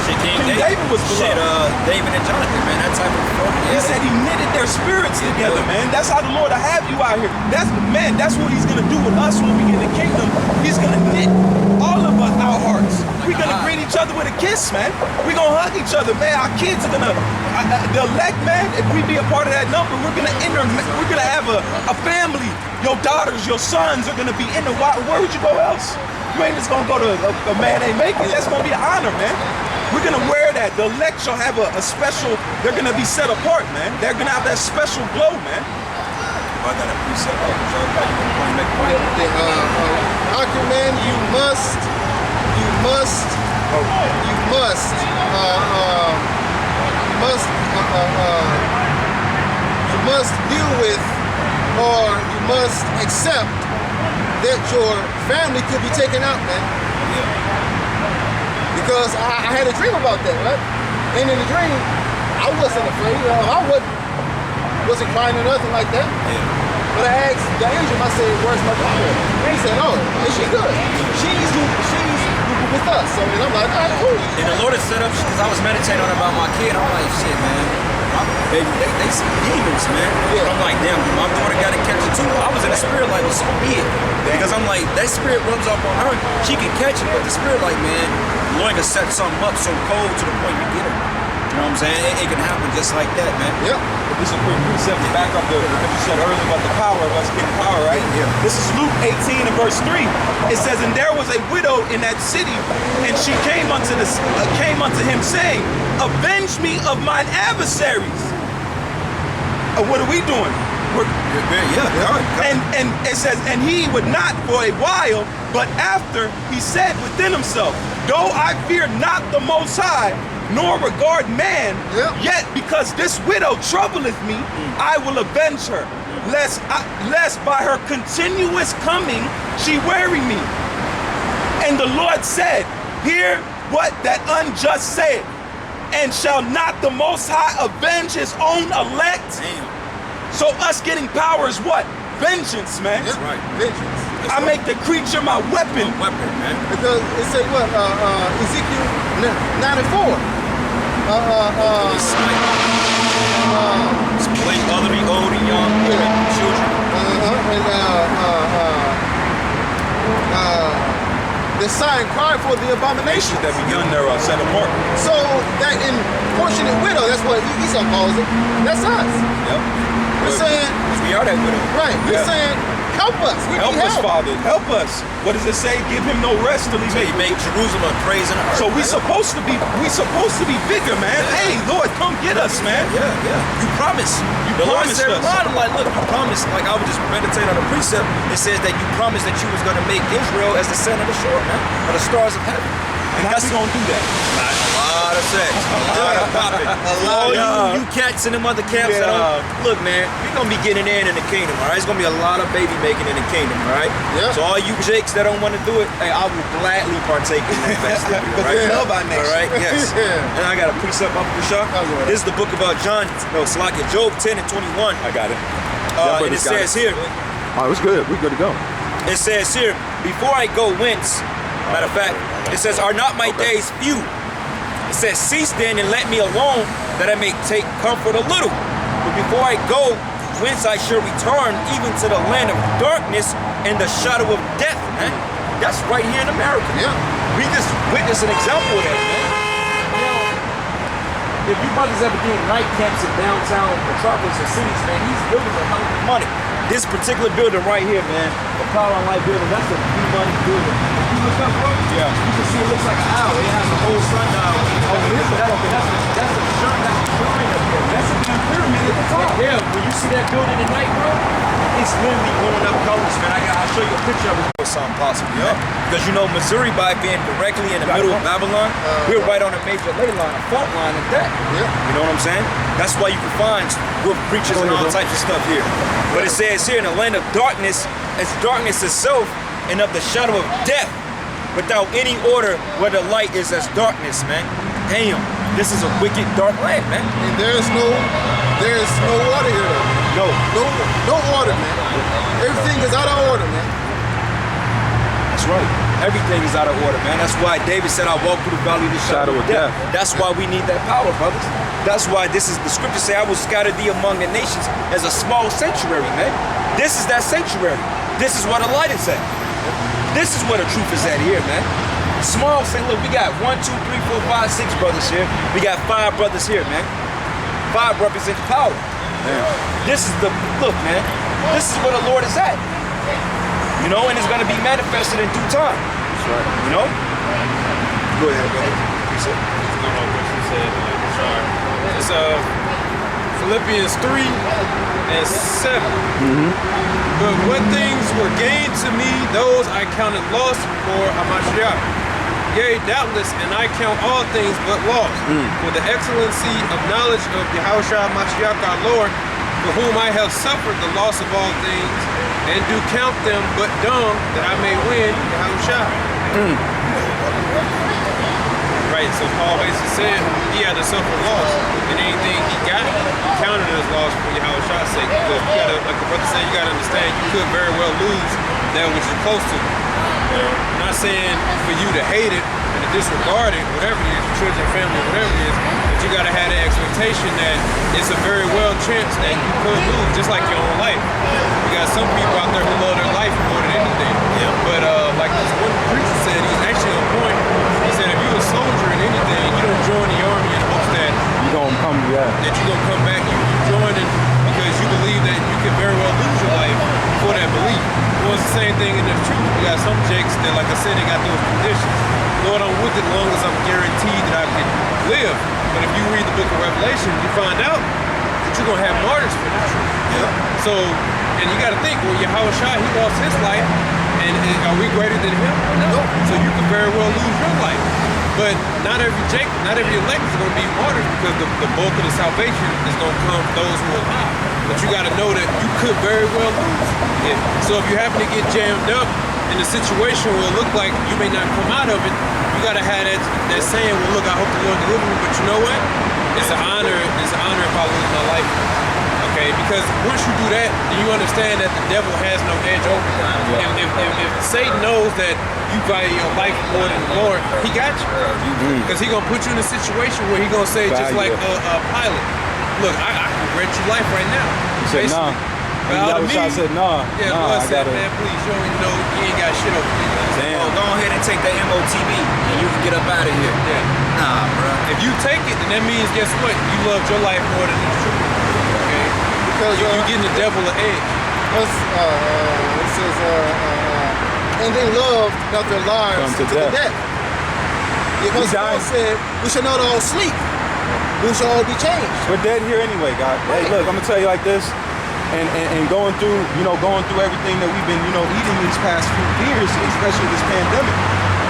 Shit, King David was shit, beloved. David and Jonathan, man, that type of He said he knitted their spirits together, man. That's how the Lord will have you out here. That's what he's gonna do with us when we get in the kingdom. He's gonna knit all of us, our hearts. We're gonna greet each other with a kiss, man. We're gonna hug each other, man. Our kids are gonna, the elect, man, if we be a part of that number, we're gonna have a family. Your daughters, your sons are gonna be in the, where would you go else? You ain't just gonna go to a man ain't making. That's gonna be an honor, man. We're gonna wear that. The elect shall have a special, they're gonna be set apart, man. They're gonna have that special glow, man. I got a precept up. Man, you must deal with, or you must accept that your family could be taken out, man. Because I had a dream about that, right? And in the dream, I wasn't afraid. I wasn't crying or nothing like that. But I asked the angel, I said, where's my daughter? And he said, oh, is she good? She's with us. So and I'm like, all right, cool. And the Lord has set up, because I was meditating on about my kid. I'm like, shit, man. Baby, they see demons, man. Yeah. I'm like, damn, my daughter got to catch it too. I was in the spirit like, well, so be it. Because I'm like, that spirit rubs off on her. She can catch it, but the spirit like, man, the Lord can set something up so cold to the point you get her. You know what I'm saying? It can happen just like that, man. Yep. But this is a quick precept to back up what you said earlier about the power of us getting power, right? Yeah. This is Luke 18 and verse 3. It says, and there was a widow in that city, and she came unto him, saying, avenge me of mine adversaries. What are we doing? And it says, and he would not for a while, but after he said within himself, though I fear not the Most High, nor regard man, yet because this widow troubleth me, I will avenge her, lest by her continuous coming she weary me. And the Lord said, hear what that unjust said, and shall not the Most High avenge his own elect? Damn. So us getting power is what? Vengeance, man. That's right. Vengeance. I make the creature my weapon. Weapon, man. Because it said what? Ezekiel 94. Explain other the old and young, children. The sign cried for the abomination That begun there are set apart. So that in fortunate widow, that's what Esau calls it. That's us. Yep. We're saying, We are that widow. right? We're saying, help us. We Help need us, Father. Help us. What does it say? Give him no rest till he So you make Jerusalem a praise and a earth. So we supposed to be bigger, man. Hey, Lord, come get us, man. Yeah. You promised. You the Lord promised said, us. like, look, you promised. Like, I would just meditate on the precept. It says that you promised that you was going to make Israel as the sand of the shore, man, or the stars of heaven. And how's he gonna do that? A lot of sex, a lot of popping. All you cats in them other camps that don't, look, man, we gonna be getting in the kingdom, all right? It's gonna be a lot of baby making in the kingdom, all right? Yeah. So all you jakes that don't want to do it, hey, I will gladly partake in that festival, all right? Love our nation. All right, yes. And I got a precept up for Shaw. This is the book about Job 10 and 21. I got it. And it says here, Oh, it's good. We're good to go. it says here, before I go whence, matter of fact, it says, are not my days few? It says, cease then and let me alone, that I may take comfort a little. But before I go, whence I shall return, even to the land of darkness and the shadow of death, man. That's right here in America. Yeah. We just witnessed an example of that, man. You know, if you brothers ever did night camps in downtown metropolis or cities, man, these buildings are hung with money. This particular building right here, man, the Power on Light building, that's a money building. You look up, bro, Yeah. you can see it looks like an owl. It has a whole sundial. Oh, that's a shrine up there. That's a pyramid at the top. Yeah, when you see that building at night, bro, it's literally going up colors, man. I'll show you a picture of it if something possible. Yeah. Because you know, Missouri, by being directly in the middle of Babylon, we're right on a major ley line, a fault line at that. Yeah. You know what I'm saying? That's why you can find good preachers and all types of stuff here. But it says here, in the land of darkness, as darkness itself, and of the shadow of death, without any order, where the light is as darkness, man. Damn, this is a wicked, dark land, man. And there's no water here though. No. No order, man. Everything is out of order, man. That's right. Everything is out of order, man. That's why David said, I walk through the valley of the shadow of death. That's why we need that power, brothers. That's why this is the scripture say, I will scatter thee among the nations as a small sanctuary, man. This is that sanctuary. This is where the light is at. This is where the truth is at here, man. Small, say, look, we got 1, 2, 3, 4, 5, 6 brothers here. We got 5 brothers here, man. 5 represent power. Man. This is the, look, man, this is where the Lord is at. You know, and it's going to be manifested in due time. That's right. You know? Go ahead, brother. You said? I don't know what you said. Sorry. It's Philippians 3 and 7. But what things were gained to me, those I counted loss for Hamashiach. Yea, doubtless, and I count all things but loss, for the excellency of knowledge of Yahushua Mashiach our Lord, for whom I have suffered the loss of all things, and do count them but dung, that I may win Yahushua. Right, so Paul basically said he had to suffer loss, and anything he got, he counted it as loss for Yahushua's sake. Because you gotta, like the brother said, you gotta understand you could very well lose that which you're close to. You know, I'm not saying for you to hate it and to disregard it, whatever it is, your children, family, whatever it is, but you gotta have the expectation that it's a very well chance that you could lose, just like your own life. You got some people out there who love their life more than anything. Yeah. But like this one preacher said, he was actually on point. He said if you're a soldier in anything, you don't join the army in hopes that you're gonna come back. You join it because you believe that you can very well lose your life for that belief. Well, it's the same thing in the truth. You got some jakes that, like I said, they got those conditions. Lord, I'm with it as long as I'm guaranteed that I can live. But if you read the book of Revelation, you find out that you're gonna have martyrs for the truth. Yeah. So, and you got to think, well, Yahushua, he lost his life, and are we greater than him? No. So you could very well lose your life. But not every Jake, not every elect is going to be martyrs, because the bulk of the salvation is going to come from those who are alive. But you got to know that you could very well lose. Yeah. So if you happen to get jammed up in a situation where it look like you may not come out of it, you got to have that saying, well, look, I hope the Lord deliver me, but you know what? It's an honor if I lose my life. Okay, because once you do that, then you understand that the devil has no edge over you. If Satan knows that you value your life more than the Lord, he got you. Because he's going to put you in a situation where he's going to say, just like a pilot, look, I can rent your life right now. He said, nah. I said, nah. Yeah, nah, I said, man, please, you don't even know, you ain't got shit over me. Damn. Oh, go ahead and take that MOTB and you can get up out of here. Yeah. Nah, bro. If you take it, then that means, guess what? You loved your life more than the truth. Okay? Because you're getting the devil an edge. It says, and they loved not their lives to the death. Because Paul said, we shall not all sleep. We shall all be changed. We're dead here anyway, God. Hey, look, I'm gonna tell you like this, and going through everything that we've been, eating these past few years, especially this pandemic,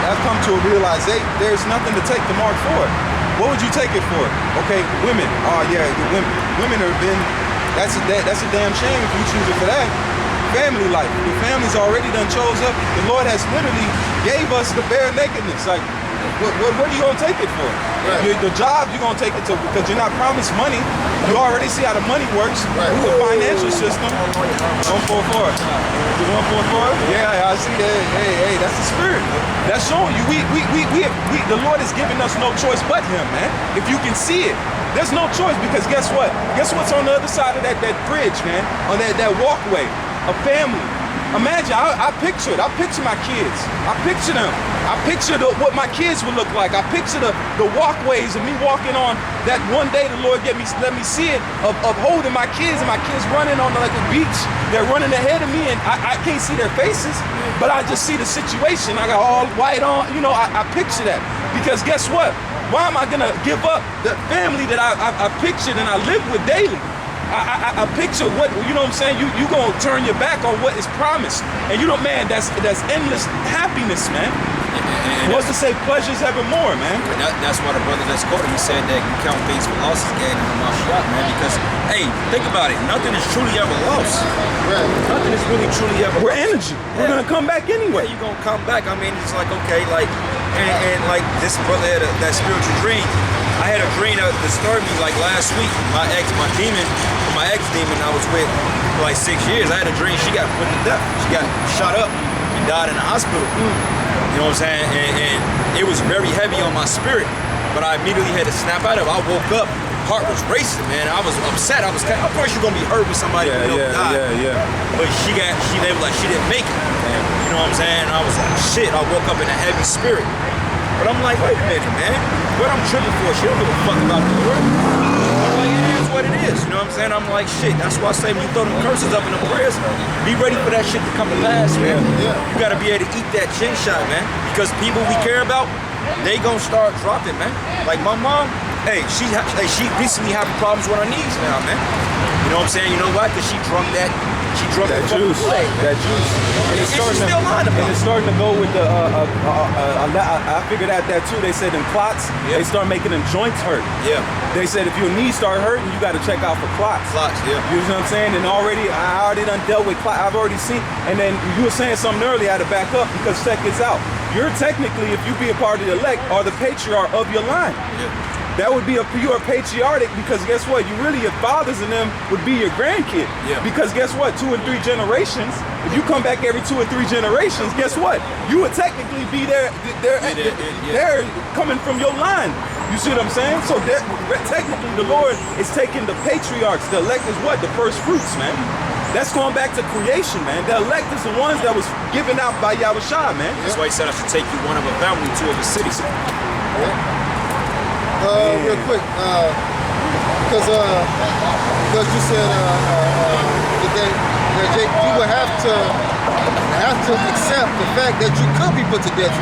I've come to a realization there's nothing to take the mark for it. What would you take it for? Okay, women. Oh yeah, the women. Women have been. That's a damn shame if you choose it for that. Family life. The family's already done chose up. The Lord has literally gave us the bare nakedness. Like, what are you gonna take it for? Right. The job you're gonna take it to because you're not promised money. You already see how the money works. Right. The financial system. 144. 144. Yeah, I see that. Hey, that's the spirit. That's showing you. The Lord has given us no choice but Him, man. If you can see it. There's no choice because guess what? Guess what's on the other side of that bridge, man? On that walkway, a family. Imagine, I picture my kids. I picture them. I picture what my kids would look like. I picture the walkways of me walking on that one day the Lord let me see it of holding my kids and my kids running on like a beach. They're running ahead of me and I can't see their faces, but I just see the situation. I got all white on, I picture that because guess what? Why am I gonna give up the family that I pictured and I live with daily? I picture what, you know what I'm saying? You gonna turn your back on what is promised. And man, that's endless happiness, man. What's to say pleasures evermore, man? That's why the brother that's quoted, he said that you count things for losses gained in the martial art, man. Because, hey, think about it. Nothing is truly ever lost. Right. Nothing is really truly ever We're lost. energy. We're gonna come back anyway. You're gonna come back. I mean, it's like, okay, like, and like this brother had that spiritual dream. I had a dream that disturbed me like last week. My demon, with my ex-demon I was with for like 6 years. I had a dream she got put to death. She got shot up and died in the hospital. You know what I'm saying? And it was very heavy on my spirit, but I immediately had to snap out of it. I woke up, heart was racing, man. I was upset. Of course you're gonna be hurt with somebody who died. But they were like, she didn't make it. You know what I'm saying? I was like, shit, I woke up in a heavy spirit. But I'm like, wait a minute, man. What I'm tripping for? She don't give a fuck about the Lord. I'm like, it is what it is. You know what I'm saying? I'm like, shit. That's why I say when you throw them curses up in the prayers, be ready for that shit to come to pass, man. You gotta be able to eat that chin shot, man. Because people we care about, they gonna start dropping, man. Like my mom, she recently having problems with her knees now, man. You know what I'm saying? You know why? Because she drunk that juice. That juice. And it's starting to go with the. I figured out that too. They said in clots, they start making them joints hurt. Yeah. They said if your knees start hurting, you got to check out for clots. Clots, yeah. You know what I'm saying? And I already done dealt with clots. I've already seen. And then you were saying something earlier. I had to back up because check this out. You're technically, if you be a part of the elect, are the patriarch of your line. Yeah. That would be you are patriotic because guess what? You really, your fathers and them would be your grandkid. Yeah. Because guess what? 2 and 3 generations. If you come back every 2 or 3 generations, guess what? You would technically be they're coming from your line. You see what I'm saying? So technically the Lord is taking the patriarchs. The elect is what? The first fruits, man. That's going back to creation, man. The elect is the ones that was given out by Yahushua, man. That's why he said I should take you one of a family, 2 of a city. Real quick, because you said that Jake, you would have to accept the fact that you could be put to death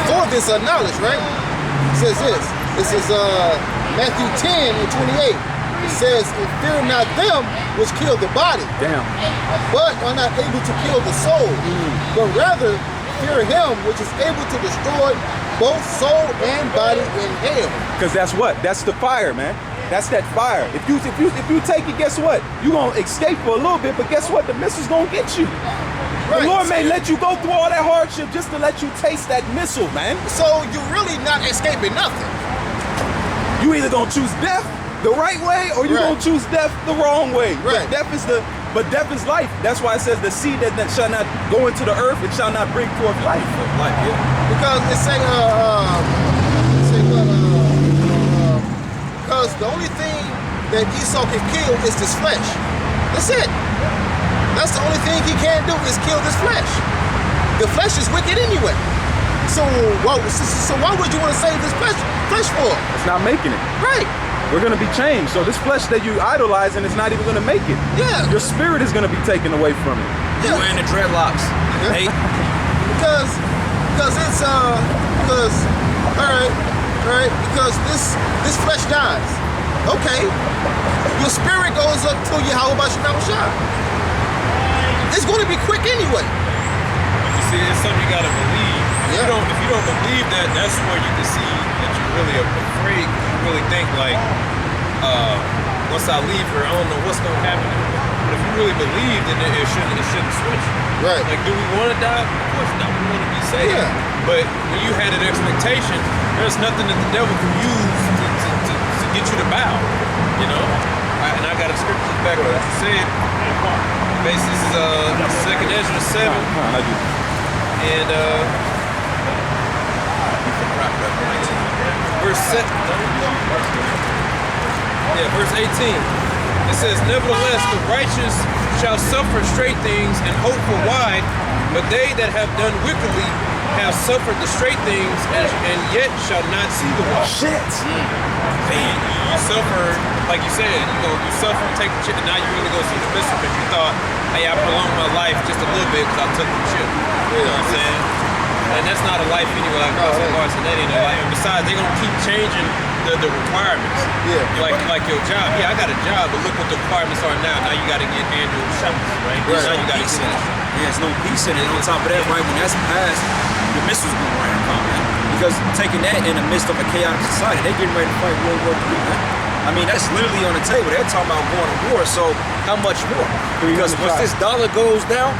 for this knowledge, right? It says this. This is Matthew 10 and 28. It says, "And fear not them which kill the body, but are not able to kill the soul, but rather fear him which is able to destroy both soul and body in hell." Because that's what? That's the fire, man. That's that fire. If you take it, guess what? You gonna escape for a little bit, but guess what? The missile's gonna get you. Right. The Lord may let you go through all that hardship just to let you taste that missile, man. So you're really not escaping nothing. You either gonna choose death the right way, or you gonna choose death the wrong way. Right. But death is life. That's why it says the seed that shall not go into the earth, it shall not bring forth life. Because it say because the only thing that Esau can kill is this flesh. That's it. That's the only thing he can do is kill this flesh. The flesh is wicked anyway. So why would you want to save this flesh for? It's not making it. Right. We're going to be changed. So this flesh that you idolizing is not even going to make it. Yeah. Your spirit is going to be taken away from it. You wearing the dreadlocks. Hey. Because it's because this flesh dies. Okay. Your spirit goes up to Yahweh Shah. It's going to be quick anyway. You see, it's something you gotta believe. Yeah. If you don't believe that, that's where you can see that you're really afraid. You really think like, once I leave here, I don't know what's gonna happen. But if you really believe, then it shouldn't switch. Right. Like, do we want to die? Of course not. We want to be saved. Yeah. But when you had an expectation, there's nothing that the devil can use to get you to bow. You know. And I got a scripture back what I said. Basically, this is 2nd Ezra 7. And verse 18. It says, "Nevertheless, the righteous shall suffer straight things and hope for wide, but they that have done wickedly have suffered the straight things and yet shall not see the wide." Shit. You suffer, like you said, you suffer and take the chip, and now you're going to go see the bishop because you thought, hey, I prolonged my life just a little bit because I took the chip. You know what I'm saying? And that's not a life anyway, like Martin and that ain't a life. And besides, they're going to keep changing the requirements. Yeah. Like your job. Yeah, I got a job, but look what the requirements are now. Now you got to get annual shots, right? Now you got to get it. There's no peace in it. On top of that, right, when that's passed, the missiles going around and come, man. Because taking that in the midst of a chaotic society, they're getting ready to fight World War III, man. I mean, that's literally on the table. They're talking about going to war, so how much more? Because once this dollar goes down,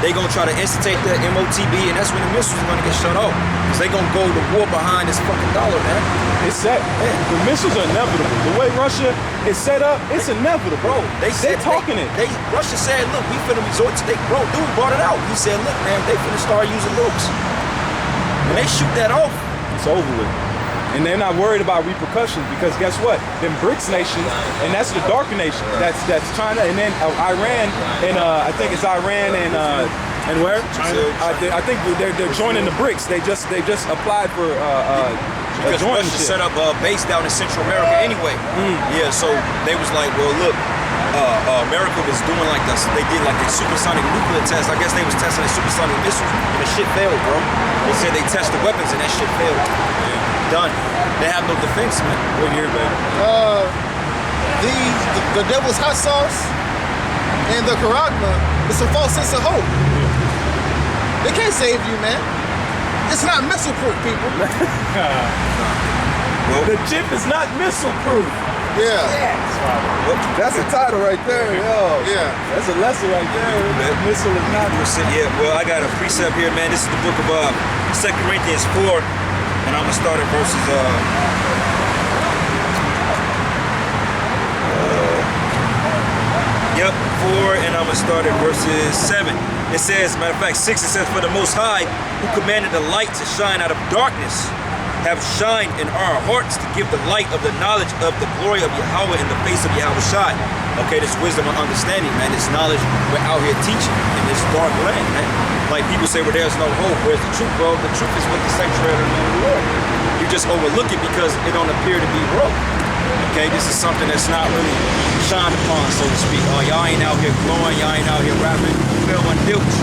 they gonna try to instigate the MOTB, and that's when the missiles are gonna get shut off. Cause they gonna go to war behind this fucking dollar, man. It's set. The missiles are inevitable. The way Russia is set up, it's inevitable. Bro, they're talking it. Russia said, look, we finna resort to, bro, dude brought it out. He said, look, man, they finna start using nukes. When they shoot that off, it's over with. And they're not worried about repercussions because guess what? Them BRICS nations, and that's the darker nation. That's China, and then Iran, and I think it's Iran and where? I think they're joining the BRICS. They just applied for because Russia set up a base down in Central America anyway. Yeah, so they was like, well, look, America was doing like this. They did like a supersonic nuclear test. I guess they was testing a supersonic missile, and the shit failed, bro. They said they tested weapons, and that shit failed. Done. They have no defense, man. We're here, baby. The devil's hot sauce and the charagma is a false sense of hope. They can't save you, man. It's not missile proof, people. Well, the chip is not missile proof. Yeah. That's a title right there, yo. Yeah. That's a lesson right there. The missile is not. Yeah. Well, I got a precept here, man. This is the book of 2 Corinthians 4. And I'm gonna start at verses 4, and I'm gonna start at verses 7. It says, matter of fact, 6, it says, for the Most High, who commanded the light to shine out of darkness, have shined in our hearts to give the light of the knowledge of the glory of Yahweh in the face of Yahweh Shai. Okay, this wisdom and understanding, man, this knowledge we're out here teaching in this dark land, man. Like people say, well, there's no hope. Where's the truth, bro? The truth is with the sanctuary of the name of the Lord. You just overlook it because it don't appear to be broke. Okay, this is something that's not really shined upon, so to speak. Y'all ain't out here glowing, y'all ain't out here rapping, feel one dilch.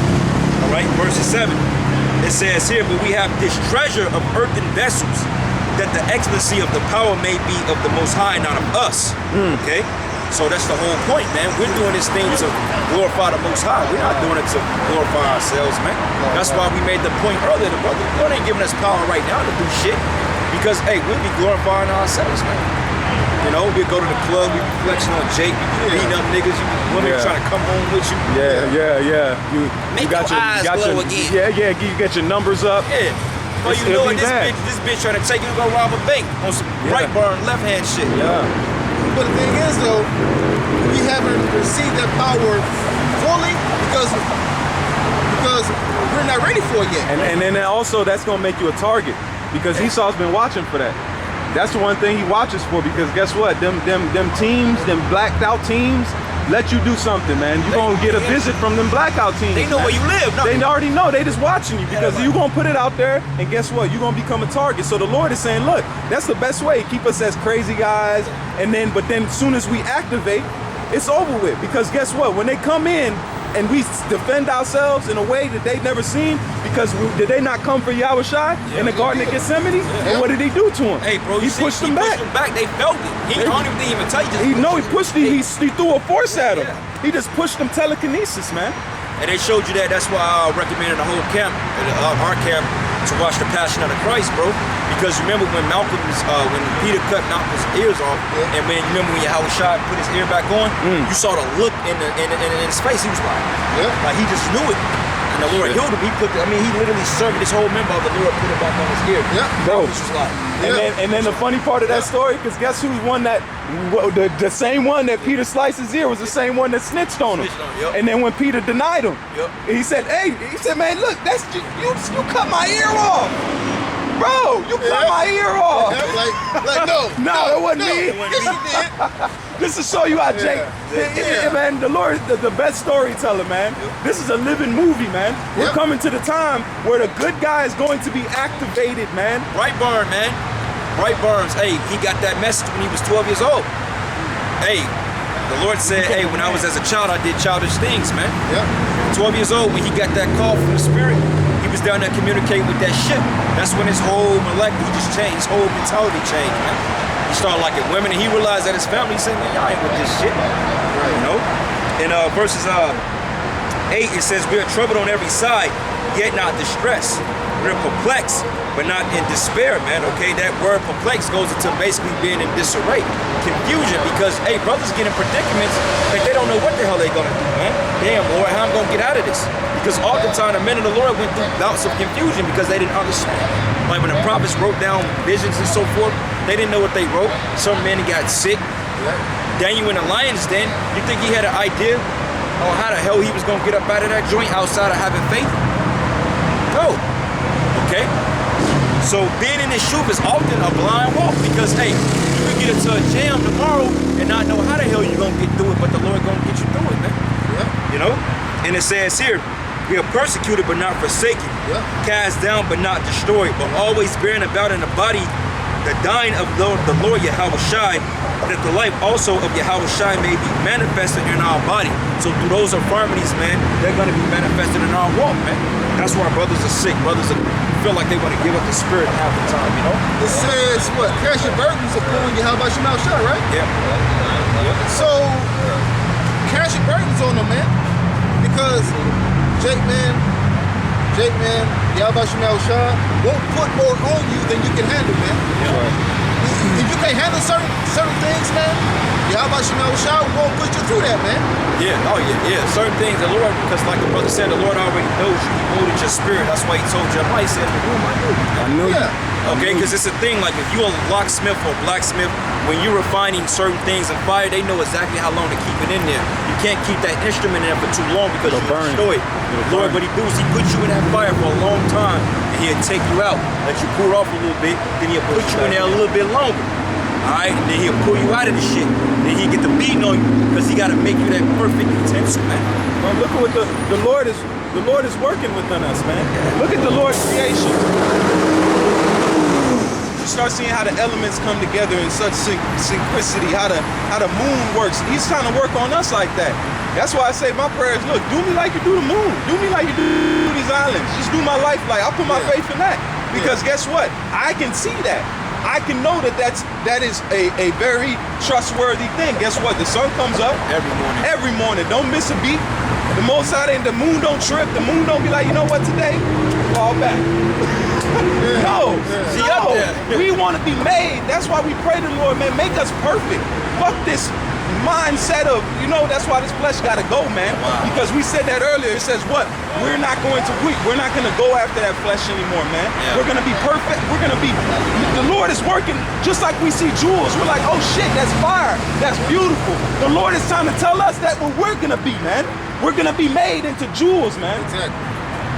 All right, verse 7. It says here, but we have this treasure of earthen vessels, that the excellency of the power may be of the Most High, not of us. Okay? So that's the whole point, man. We're doing this thing to glorify the Most High. We're not doing it to glorify ourselves, man. That's why we made the point earlier. The brother ain't giving us power right now to do shit. Because, hey, we'll be glorifying ourselves, man. You know, we'll go to the club, we be flexing on Jake, we be beating up niggas, women trying to come home with you. Yeah. You got your eyes glow again. You get your numbers up. Yeah. Well, you know what, this bitch trying to take you to go rob a bank on some right burn, left hand shit. Yeah. But the thing is, though, we haven't received that power fully because we're not ready for it yet. And then also that's gonna make you a target because Esau's been watching for that. That's the one thing he watches for because guess what? Them teams, them blacked out teams, let you do something, man. You're gonna get a visit from them blackout teams. They know where you live. They already know. They just watching you because you're gonna put it out there, and guess what? You're gonna become a target. So the Lord is saying, look, that's the best way. Keep us as crazy guys, but then as soon as we activate, it's over with. Because guess what? When they come in and we defend ourselves in a way that they've never seen, because did they not come for Yahweh Shai in the Garden of Gethsemane? And what did he do to him? Hey, bro, he pushed them back. They felt it. He don't even tell you. He pushed. He threw a force at him. He just pushed them telekinesis, man. And they showed you that. That's why I recommended the whole camp, our camp, to watch the Passion of the Christ, bro. Because remember when when Peter cut Malcolm's ears off, and when you remember when Yahweh Shai put his ear back on, you saw the look in his face. He was like he just knew it. And the Lord healed him. He literally served this whole member of the Lord, put it back on his ear. Yeah, bro. This was like, and then the funny part of that story, because guess who's one that the same one that Peter sliced his ear was the same one that snitched on him. And then when Peter denied him, he said, man, look, that's you cut my ear off. Bro, you cut my ear off. No, it wasn't me. Yes, you did. This to show you how Jake, man, the Lord, the best storyteller, man. This is a living movie, man. We're coming to the time where the good guy is going to be activated, man. Brightburn, man. Brightburns, hey, he got that message when he was 12 years old. Hey, the Lord said, hey, when I was as a child, I did childish things, man. 12 years old, when he got that call from the Spirit, he was down there communicating with that ship. That's when his whole molecular just changed, his whole mentality changed, man. He started liking women, and he realized that his family said, man, y'all ain't with this shit. You know? In verses 8, it says, we are troubled on every side, yet not distressed. We're perplexed, but not in despair, man, okay? That word perplexed goes into basically being in disarray, confusion, because, hey, brothers get in predicaments that they don't know what the hell they're gonna do, man. Damn, Lord, how I'm gonna get out of this? Because oftentimes the men of the Lord went through bouts of confusion because they didn't understand. Like when the prophets wrote down visions and so forth, they didn't know what they wrote. Some men got sick. Daniel in the lion's den, you think he had an idea on how the hell he was gonna get up out of that joint outside of having faith? No. Okay? So being in this truth is often a blind walk because, hey, you can get into a jam tomorrow and not know how the hell you're gonna get through it, but the Lord gonna get you through it, man. Yeah. You know? And it says here, we are persecuted but not forsaken, cast down but not destroyed, but always bearing about in the body the dying of the Lord Yahushai, that the life also of Yahushai may be manifested in our body. So through those infirmities, man, they're going to be manifested in our walk, man. That's why brothers are sick. Brothers feel like they want to give up the spirit half the time, you know? It says, what? Cast your burdens upon Yahushai, right? Yeah. So, cast your burdens on them, man. Because Jake man, Yahushai won't put more on you than you can handle, man. Yeah. If you can't handle certain things, man, Yahushai won't put you through that, man. Yeah, oh yeah. Certain things, the Lord, because like the brother said, the Lord already knows you. He molded your spirit. That's why he told Jeremiah, he said, I knew you. Okay, because it's a thing, like if you're a locksmith or a blacksmith, when you're refining certain things in fire, they know exactly how long to keep it in there. You can't keep that instrument in there for too long because you'll destroy it. Lord, what he do is he puts you in that fire for a long time, and he'll take you out, let you cool off a little bit, then he'll put you in there a little bit longer. Alright, and then he'll pull you out of the shit. Then he'll get the beating on you, because he gotta make you that perfect utensil, man. Well, look at what the Lord is working within us, man. Look at the Lord's creation. You start seeing how the elements come together in such synchronicity, how the moon works. He's trying to work on us like that. That's why I say my prayers, look, do me like you do the moon. Do me like you do these islands. Just do my life like, I'll put my faith in that. Because guess what? I can see that. I can know that is a very trustworthy thing. Guess what? The sun comes up every morning. Don't miss a beat. The most out and the moon don't trip. The moon don't be like, you know what, today? Fall back. No. We want to be made. That's why we pray to the Lord, man, make us perfect. Fuck this mindset of, that's why this flesh got to go, man. Wow. Because we said that earlier. It says what? We're not going to go after that flesh anymore, man. Yeah. We're going to be perfect. The Lord is working just like we see jewels. We're like, oh shit, that's fire. That's beautiful. The Lord is trying to tell us that what we're going to be, man. We're going to be made into jewels, man. Exactly.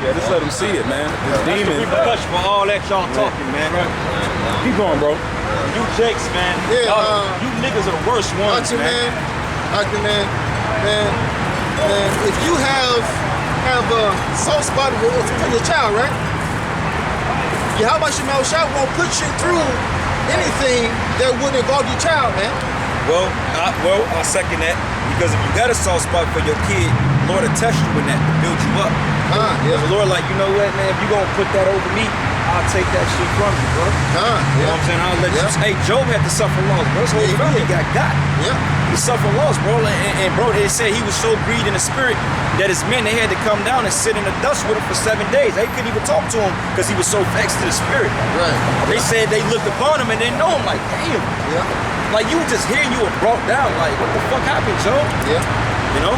Yeah, just let them see it, man. It's demon. Repercussion for all that y'all talking, man. Right. Keep going, bro. You jakes, man. Yeah, you niggas are the worst ones, man. Man, if you have a soft spot for your child, right? Yahushai won't put you through anything that would involve your child, man. Well, I'll second that, because if you got a soft spot for your kid, the Lord will test you in that to build you up. The Lord like, you know what, man, if you gonna put that over me, I'll take that shit from you, bro. You know what I'm saying? I'll let you. Hey, Job had to suffer loss, bro. His whole family got. Yeah. He suffered loss, bro. And bro, they said he was so grieved in the spirit that his men, they had to come down and sit in the dust with him for 7 days. They couldn't even talk to him because he was so vexed to the spirit. Right. They said they looked upon him and didn't know him. Like, damn. Yeah. Like, you were just here, you were brought down. Like, what the fuck happened, Joe? Yeah. You know?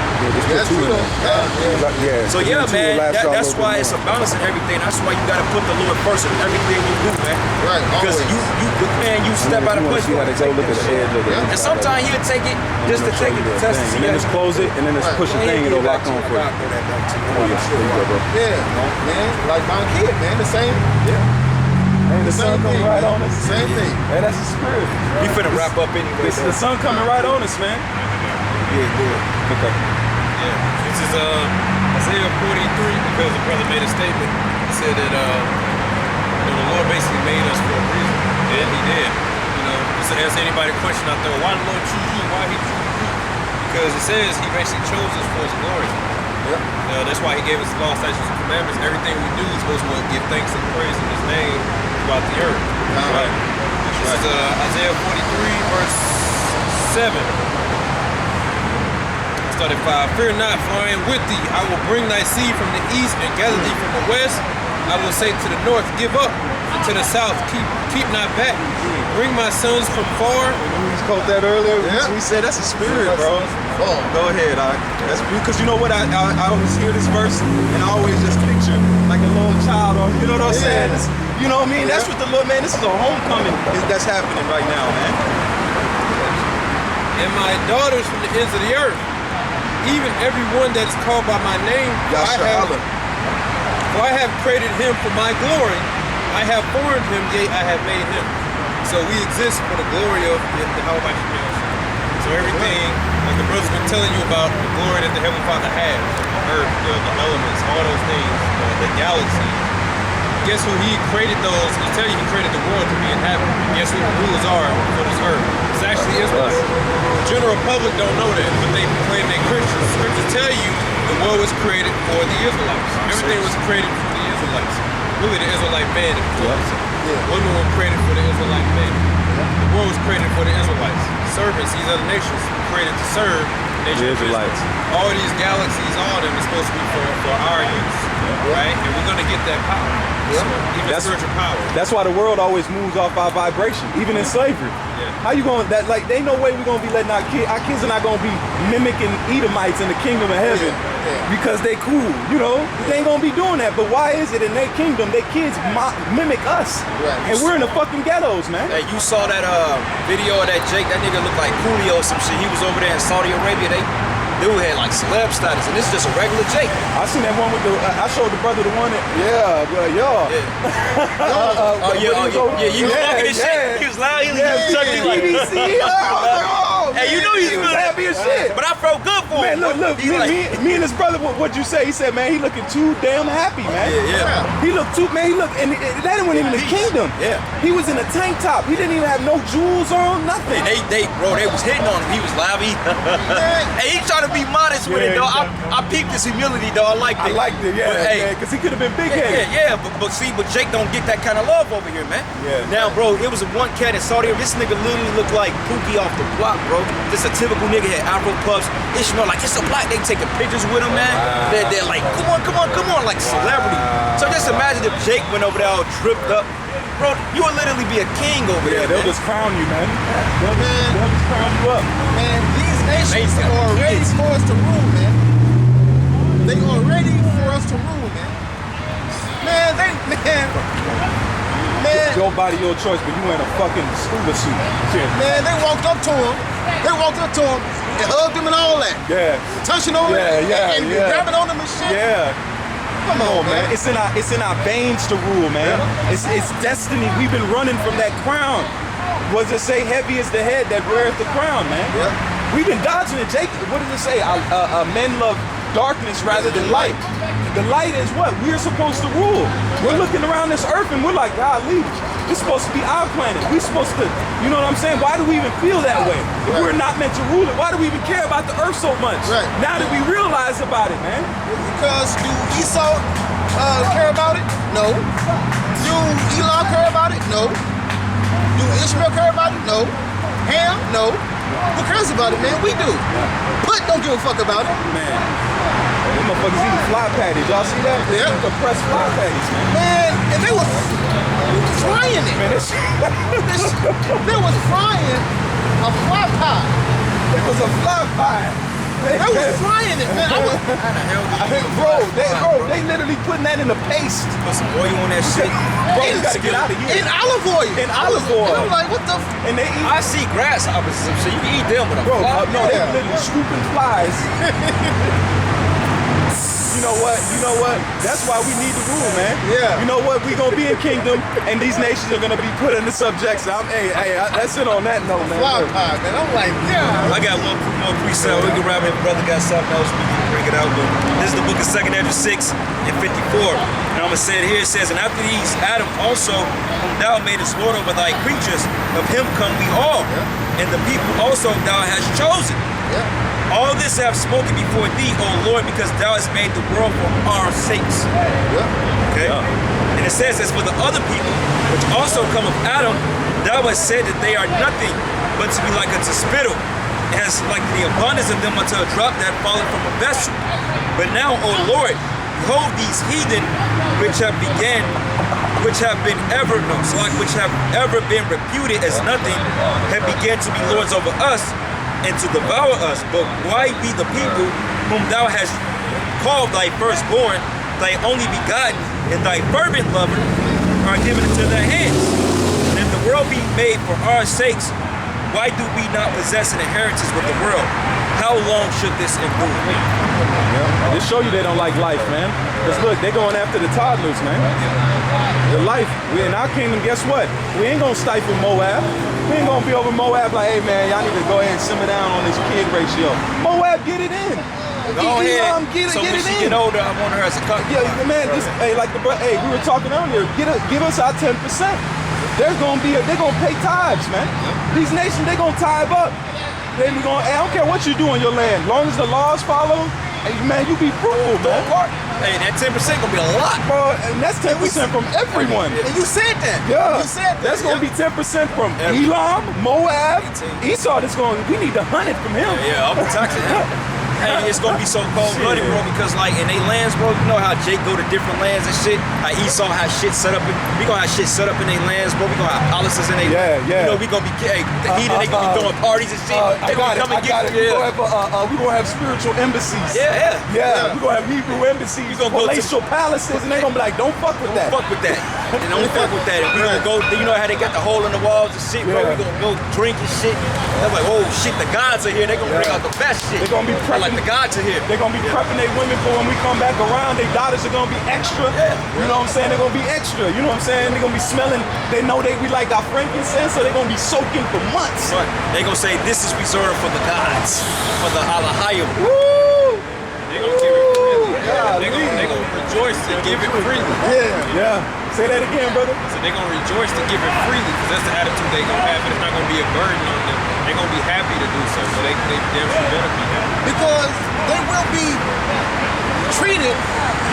So yeah, man, that's why it's a balance in everything. That's why you gotta put the Lord first in everything you do, man. Right. Because you step out of place. You gotta go look at the edge of it. And sometimes he'll take it just to take it to test it. And then just close it, and then just push the thing, and it'll lock on for you. Yeah, man, like my kid, man, the same. And the sun coming right on us. Same thing. Man, that's the spirit. We finna wrap up anyway. The sun coming right on us, man. Yeah, good. Okay. Yeah, this is Isaiah 43, because the brother made a statement. He said that the Lord basically made us for a reason, and he did. Just to answer anybody question out there, why did the Lord choose you? Why he choose you? Because it says he basically chose us for his glory. Yeah. That's why he gave us the law, statutes, and commandments. Everything we do is supposed to give thanks and praise in his name throughout the earth. Right. This is Isaiah 43, verse 7. Started 5. Fear not, for I am with thee. I will bring thy seed from the east and gather thee from the west. I will say to the north, give up, and to the south, keep not back. Bring my sons from far. We quote that earlier. Yeah. We said that's a spirit, bro. Oh, go ahead. That's because you know what? I always hear this verse and I always just picture like a little child, or you know what I'm saying? You know what I mean? That's what the Lord, man. This is a homecoming that's happening right now, man. And my daughters from the ends of the earth, even everyone that is called by my name, for I have created him for my glory. I have formed him, yea, I have made him. So we exist for the glory of the how about you? So everything, like the brother's been telling you about the glory that the Heavenly Father has, the earth, the elements, all those things, the galaxy. Guess who he created those? He tell you he created the world to be inhabited. Guess who the rulers are for this earth? It's actually Israel. The general public don't know that, but they claim they're Christians. Scriptures tell you the world was created for the Israelites. Everything was created for the Israelites. Really the Israelite man, if you want to say. Women were created for the Israelite man. The world was created for the Israelites. Servants, these other nations were created to serve the Israelites. All these galaxies, all of them is supposed to be for our use, right? And we're going to get that power. So, even spiritual power. That's why the world always moves off our vibration, even in slavery. How you going? That like they no way we're gonna be letting our kids are not gonna be mimicking Edomites in the kingdom of heaven because they cool. You know, they ain't gonna be doing that. But why is it in their kingdom their kids mimic us, and we're in the fucking ghettos, man? Hey, you saw that video of that Jake? That nigga looked like Coolio or some shit. He was over there in Saudi Arabia. Dude had like celeb status, and this is just a regular Jake. I seen that one with the. I showed the brother the one that. You was talking this shit. He was loud. He was chucking like. Hey, you know he was happy as shit. But I felt good for him. Man, look. Me and his brother. What'd you say? He said, man, he looking too damn happy, man. Yeah. He looked too, man. He looked, and that wasn't even the kingdom. Yeah. He was in a tank top. He didn't even have no jewels on, nothing. And they was hitting on him. He was loud. Hey, he trying to be modest with it, though. I peeped his humility, though. I liked it. Because he could have been big-headed. But Jake don't get that kind of love over here, man. Yeah. Now, bro, it was one cat in Saudi Arabia. This nigga literally looked like Pookie off the block, bro. Just a typical nigga, had Afro puffs. Ishmael, like, it's a block. They taking pictures with him, man. They're like, come on, like celebrity. So just imagine if Jake went over there all tripped up. Bro, you would literally be a king over there. They'll just crown you, man. They'll just crown you up. Man, these nations are ready for us to rule, man. They are ready for us to rule, man. Man, your body, your choice, but you wearing a fucking scuba suit. Man, they walked up to him. And hugged him and all that. Yeah. Touching on him and grabbing on him and shit. Yeah. Come on, man. It's in our veins to rule, man. It's destiny. We've been running from that crown. Was it say heavy is the head that weareth the crown, man? Yeah. We've been dodging it. Jake, what does it say? Men love darkness rather than light. The light is what? We're supposed to rule. We're looking around this earth and we're like, God, leave. This is supposed to be our planet. We're supposed to, you know what I'm saying? Why do we even feel that way? If we're not meant to rule it, why do we even care about the earth so much? Right. Now that we realize about it, man. Because do Esau care about it? No. Do Elon care about it? No. Do Ishmael care about it? No. Ham? No. Who cares about it, man? We do. Put don't give a fuck about it. Man. Them motherfuckers eating fly patties. Y'all see that? Yeah. Compressed fly patties, man. Man, and they were frying it. Man, They was frying a fly pie. It was a fly pie. They was frying it, man. They literally putting that in the paste. Put some oil on that shit. Bro, you gotta get out of here. In olive oil. In olive oil. And I'm like, what the And they eat. I see grasshoppers and some shit. You can eat them, but No, they literally scooping flies. You know what? That's why we need to rule, man. Yeah. You know what? We gonna be in kingdom, and these nations are gonna be put into subjection. That's it on that note, man. fly pie, man? I'm like, yeah. I got one more freestyle. We can wrap it. Brother got something else. We can bring it out. But this is the book of 2 Ezra 6 and 54. And I'm gonna say it here. It says, and after these, Adam also, whom thou madest Lord over thy creatures, of him come we all, and the people also thou hast chosen. All this I have spoken before thee, O Lord, because thou hast made the world for our sakes. Okay? And it says, as for the other people, which also come of Adam, thou hast said that they are nothing but to be like unto spittle, as like the abundance of them unto a drop that falleth from a vessel. But now, O Lord, behold, these heathen which have been ever been reputed as nothing, have begun to be lords over us and to devour us. But why be the people whom thou hast called thy firstborn, thy only begotten, and thy fervent lover are given into their hands? And if the world be made for our sakes, why do we not possess an inheritance with the world? How long should this endure? Yeah. This show you they don't like life, man. Because look, they going after the toddlers, man. The life. We in our kingdom, guess what? We ain't gonna stifle Moab. We ain't gonna be over Moab like, hey man, y'all need to go ahead and simmer down on this kid ratio. Moab, get it in. Go ahead. Get So it when she in. get older, I want her as a couple. Yeah, man. Hey, like we were talking earlier. Give us our 10%. They're gonna pay tithes, man. These nations, they gonna tithe up. Then we gonna. Hey, I don't care what you do on your land, long as the laws follow. Hey, man, you be fruitful, man. Hey, that 10% gonna be a lot, bro. And that's 10% from everyone. And you said that. Yeah, you said that. That's gonna be 10% from Elam, Moab, Esau. That's going. We need to hunt it from him. Yeah, I'm taxing him. Hey, it's gonna be so cold-blooded, bro, because like in they lands, bro, you know how Jake go to different lands and shit. How Esau has shit set up. We gonna have shit set up in their lands, bro. We gonna have palaces in their. Yeah. You know, we gonna be the heathen. They gonna be throwing parties and shit. They gonna come and get. We gonna have spiritual embassies. Yeah. We gonna have Hebrew embassies. We gonna palatial palaces, and they gonna be like, don't fuck with that. Don't fuck with that. And only fuck with that. And we gonna go. You know how they got the hole in the walls and shit, bro. We gonna go drink and shit. They're like, oh shit, the gods are here. They gonna bring out the best shit. They gonna be prepping. Like the gods are here. They're gonna be prepping their women for when we come back around. Their daughters are gonna be extra. You know what I'm saying? They're gonna be extra. You know what I'm saying? They're gonna be smelling. They know we like our frankincense, so they're gonna be soaking for months. Right. They gonna say this is reserved for the gods, for the Alahayim. Woo! They gonna give it freely. They gonna rejoice to give it freely. Yeah. Say that again, brother. So they gonna rejoice to give it freely, because that's the attitude they gonna have, and it's not gonna be a burden on them. They're gonna be happy to do so. So they damn sure better be happy. Because they will be treated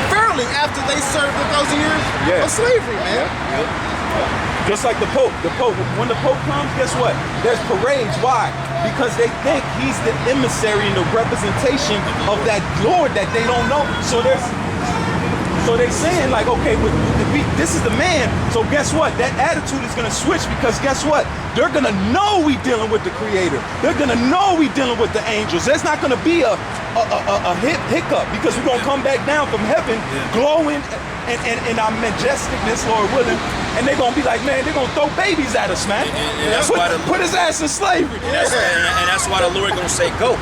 fairly after they serve those years of slavery, man. Just like the Pope. When the Pope comes, guess what? There's parades. Why? Because they think he's the emissary and the representation of that Lord that they don't know. So they're saying like, okay, this is the man. So guess what? That attitude is gonna switch, because guess what? They're gonna know we dealing with the Creator. They're gonna know we dealing with the angels. There's not gonna be a hiccup, because we're gonna come back down from heaven, glowing in our majesticness, Lord willing. And they're gonna be like, man, they're gonna throw babies at us, man. And that's why put his ass in slavery. And that's why the Lord gonna say go.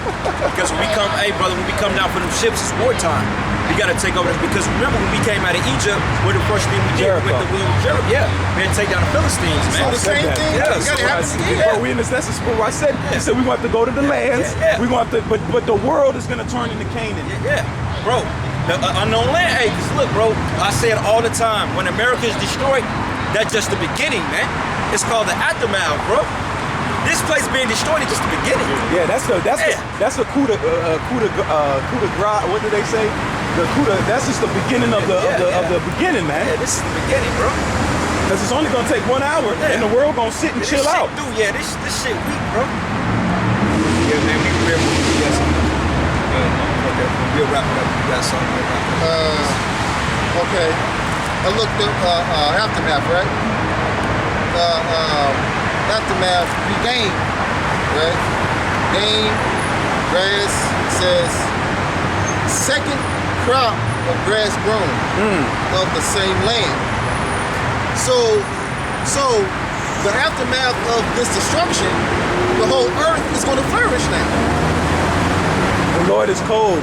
Because when we come, hey brother, when we come down for them ships, it's wartime. We gotta take over this, because remember when we came out of Egypt, what the first thing we did with the wheel of Jericho? Yeah, we had to take down the Philistines, man. So the same thing. Yeah, You gotta have to Bro, we in this. That's what I said. He said we gonna have to go to the lands. We gonna have to, but the world is gonna turn into Canaan. Yeah, bro. The unknown land. Hey, cause look, bro. I say it all the time. When America is destroyed, that's just the beginning, man. It's called the aftermath, bro. This place being destroyed is just the beginning. Yeah, that's the coup de grace. What do they say? That's just the beginning of the beginning, man. Yeah, this is the beginning, bro. Because it's only gonna take 1 hour, and the world gonna sit and chill out. Dude, yeah, this shit weak, bro. Yeah, man, we got something. Okay, we'll wrap it up. We got something. Okay. I looked up aftermath, right? Aftermath, regain, right? Gain, grass says second crop of grass grown of the same land. So the aftermath of this destruction, the whole earth is going to flourish now. The Lord is cold.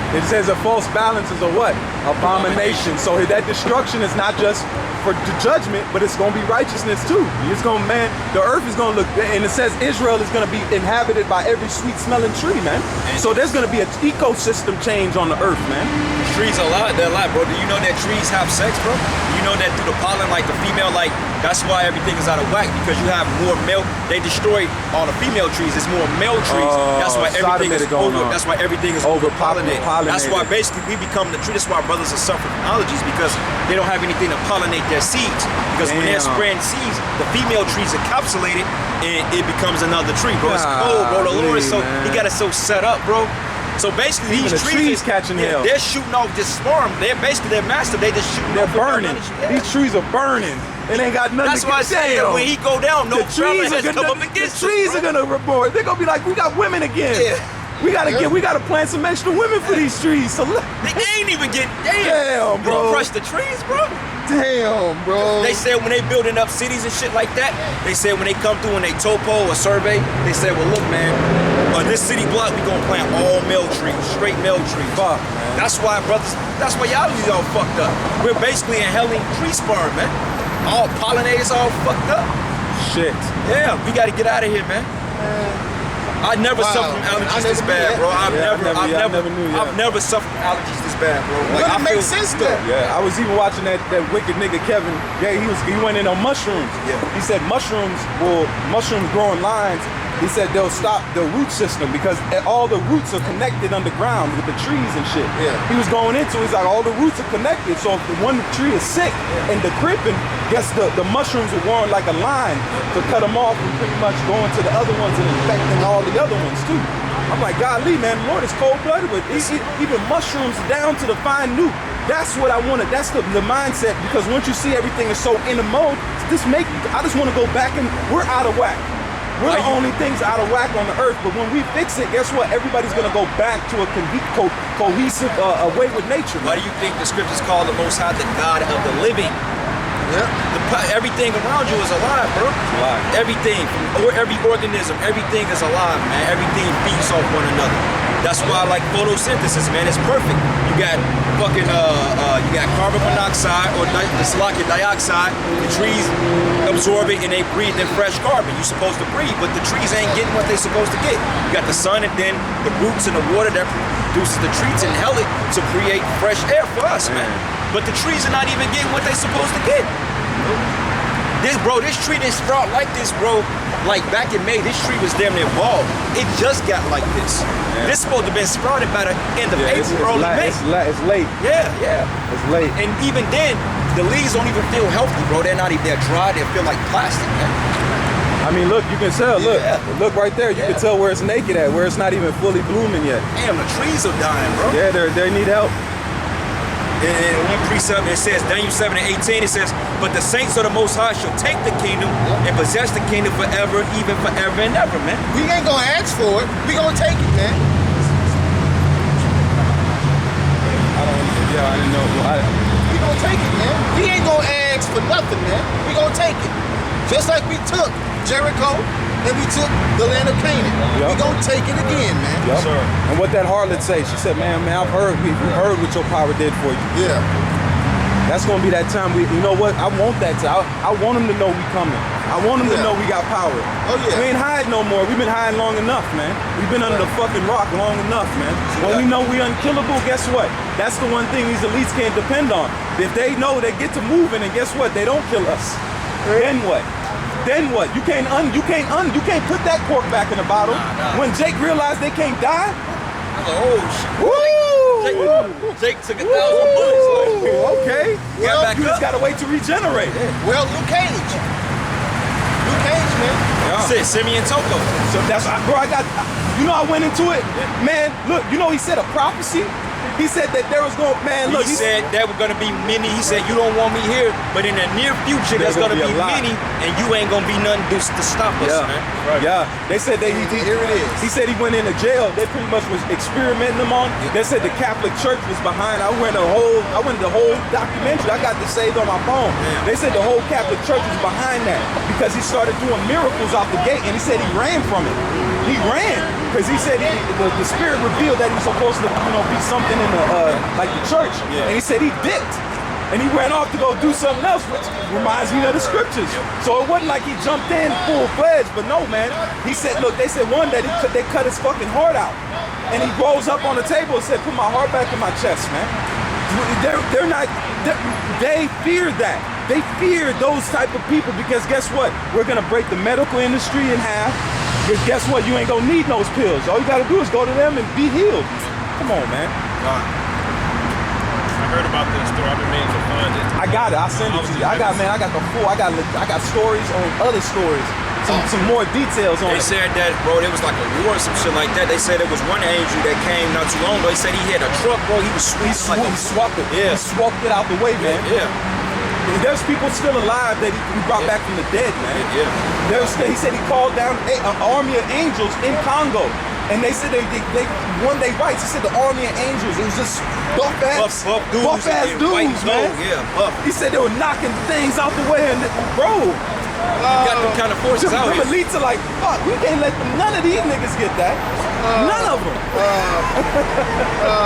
It says a false balance is a what? Abomination. So that destruction is not just for the judgment, but it's going to be righteousness too. It's going, man, the earth is going to look, and it says Israel is going to be inhabited by every sweet smelling tree, man. So there's going to be an ecosystem change on the earth, man. Trees are a lot, bro. Do you know that trees have sex, bro? You know that through the pollen, like the female, like that's why everything is out of whack, because you have more male. They destroy all the female trees. It's more male trees. That's why everything is over. That's why everything is over-pollinated. That's why basically we become the tree. That's why brothers are suffering from allergies, because they don't have anything to pollinate their seeds. Because when they're spreading seeds, the female trees encapsulate it, and it becomes another tree, bro. It's cold, bro. The Lord is so, he got it so set up, bro. So basically, Even these the trees catching hell. They're shooting off this sperm. They're basically their master. They just shooting. They're off burning. These trees are burning. It ain't got nothing That's to why I say that when he go down, no fella has come up against the trees are gonna report. They're gonna be like, we got women again. Yeah. We gotta plant some extra women for these trees. So They ain't even getting damn, You bro. don't crush the trees, bro. Damn, bro. They said when they building up cities and shit like that, they said when they come through and they topo or survey, they said, well, look, man, on this city block, we gonna plant all male trees, straight male trees. Fuck, man. That's why, brothers, that's why y'all be all fucked up. We're basically inhaling tree sperm, man. All pollinators all fucked up. Shit. Yeah, we gotta get out of here, man. I never suffered from allergies this bad, bro. I've never suffered from allergies this bad, bro. Like, it makes sense though. Yeah, I was even watching that wicked nigga Kevin. Yeah, he went in on mushrooms. Yeah. He said mushrooms grow in lines. He said they'll stop the root system because all the roots are connected underground with the trees and shit. Yeah. He was going into it, he's like, all the roots are connected. So if the one tree is sick and decrepit, guess the mushrooms will warn like a line to cut them off and pretty much go into the other ones and infecting all the other ones too. I'm like, golly, man, Lord is cold-blooded with even mushrooms down to the fine nuke. That's what I wanted. That's the mindset, because once you see everything is so in the mode, I just want to go back and we're out of whack. We're the only things out of whack on the earth, but when we fix it, guess what? Everybody's gonna go back to a cohesive way with nature. Why do you think the scriptures call the Most High the God of the living? Yeah. Everything around you is alive, bro. Alive. Everything, every organism, everything is alive, man. Everything feeds off one another. That's why I like photosynthesis, man. It's perfect. You got fucking, you got carbon monoxide or the silicon dioxide. The trees absorb it and they breathe in fresh carbon. You're supposed to breathe, but the trees ain't getting what they're supposed to get. You got the sun and then the roots and the water that produces the trees inhale it to create fresh air for us, man. But the trees are not even getting what they're supposed to get. This tree didn't sprout like this, bro. Like back in May, this tree was damn near bald. It just got like this. Yeah. This supposed to have been sprouted by the end of April, early May. It's late. Yeah. It's late. And even then, the leaves don't even feel healthy, bro. They're not even, they're dry. They feel like plastic, man. I mean, look, you can tell. Look right there. You can tell where it's naked at, where it's not even fully blooming yet. Damn, the trees are dying, bro. Yeah, they need help. In one precept, it says, Daniel 7 and 18, it says, but the saints of the Most High shall take the kingdom and possess the kingdom forever, even forever and ever, man. We ain't gonna ask for it. We gonna take it, man. I didn't know. We gonna take it, man. We ain't gonna ask for nothing, man. We gonna take it. Just like we took Jericho and we took the land of Canaan. We gonna take it again, man. Yep. Sure. And what that harlot say? She said, man, I've heard what your power did for you. Yeah. That's gonna be that time. You know what? I want that time. I want them to know we coming. I want them to know we got power. Oh yeah. We ain't hiding no more. We've been hiding long enough, man. We've been under the fucking rock long enough, man. When we know we unkillable, guess what? That's the one thing these elites can't depend on. If they know they get to moving, and guess what? They don't kill us. Then what? Then what? You can't put that cork back in the bottle. When Jake realized they can't die. Oh shit. Woo! Jake took 1,000 bullets. Like, okay. Well, you just gotta wait to regenerate. Well, Luke Cage, man. Simeon Toko. So that's, bro, I went into it. Man, look, he said a prophecy. He said that there was going, man, look. He said there were going to be many. He said, you don't want me here, but in the near future, there's going to be many, and you ain't going to be nothing to stop us, man. Right. Yeah. They said here it is. He said he went into jail. They pretty much was experimenting him on. They said the Catholic Church was behind. I went the whole documentary. I got this saved on my phone. Yeah. They said the whole Catholic Church was behind that because he started doing miracles out the gate, and he said he ran from it. He ran because he said the Spirit revealed that he was supposed to, be something in the like the church, and he said he dipped. And he ran off to go do something else, which reminds me of the scriptures. So it wasn't like he jumped in full-fledged, but no, man. He said, look, they said one that they cut his fucking heart out. And he rose up on the table and said, put my heart back in my chest, man. They fear that. They fear those type of people because guess what? We're gonna break the medical industry in half. Because guess what? You ain't gonna need those pills. All you gotta do is go to them and be healed. Come on, man. I heard about this story. I've been meaning to find it. I got it. I'll send it to you. I got the full. I got stories on other stories. some more details on They it. said that, bro, it was like a war or some shit like that. They said it was one angel that came not too long ago. They said he had a truck, bro. He was He sweeping like swapped it. Yeah. He swapped it out the way, man. Yeah. There's people still alive that he brought back from the dead, man. Yeah. He said he called down an army of angels in Congo. And they said they one day rights. He said the army of angels. It was just buff ass dudes, man. Yeah, buff. He said they were knocking things out the way, and bro, You got them kind of forces out them here. elites are like, fuck, we can't let none of these niggas get that. None of them.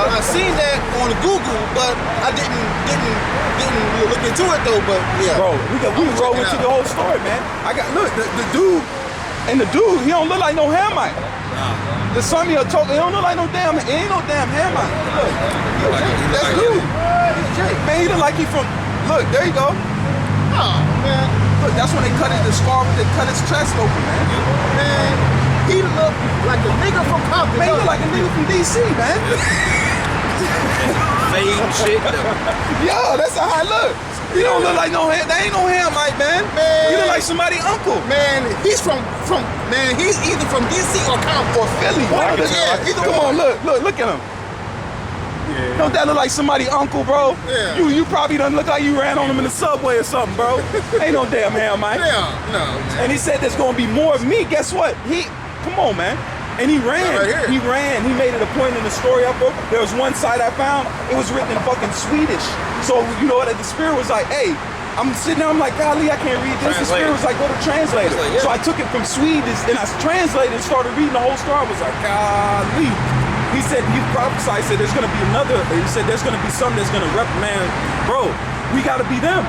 I seen that on Google, but I didn't look into it though. But yeah, Bro, we roll into the whole story, man. Look, the dude, he don't look like no Hamite. The son he don't look like no damn, he ain't no damn Hamite. Look, that's dude. Man, he look like he from, look, there you go. oh man, Look, that's when they cut his chest open, man. man, he looked like a nigga from Compton. Man, he look like a nigga from DC, man. Fade shit. Yo, that's how I look. He don't look like no Ham, they ain't no Hamite, man. He look like somebody uncle. Man, he's he's either from DC or Compton or Philly. Yeah, either come on, look at him. Yeah. Don't that look like somebody uncle, bro? Yeah. You probably done look like you ran on him in the subway or something, bro. Ain't no damn Hamite. Yeah, no. And he said there's gonna be more of me. Guess what? Come on, man. And he ran. Right here. He ran. He made it a point in the story I broke. There was one site I found. It was written in fucking Swedish. So you know what? The spirit was like, "Hey." I'm sitting there. I'm like, "Golly, I can't read this." The spirit was like, "Go to translator." So I took it from Swedish and I translated and started reading the whole story. I was like, "Golly." He said, "You prophesied." He said, "There's gonna be another." He said, "There's gonna be some that's gonna reprimand." Bro, we gotta be them.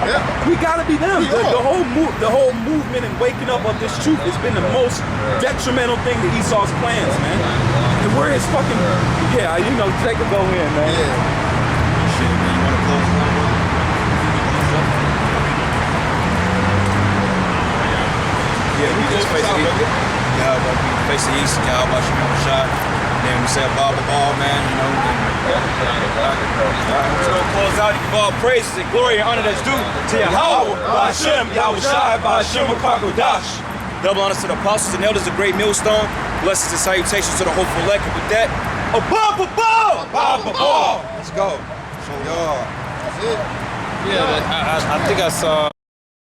Yeah. We gotta be them. The whole movement and waking up of this truth has been the most detrimental thing to Esau's plans, man. And we're his fucking, take a go in, man. Yeah. Shit, man, you want to close the line? Yeah, we just face the east. Yeah, but we face the east. Y'all about your shot. Then we said blah, blah, blah, man, you know. We're going to close out. You give all praises and glory and honor that's due to Yahweh, Ba'Shem, Yahushai, Ba'Shem, Kakodash. Double honors to the apostles and elders, the great millstone. Blessings and salutations to the hopeful elect. And with that, Let's go. So y'all. That's it. Yeah, I think I saw.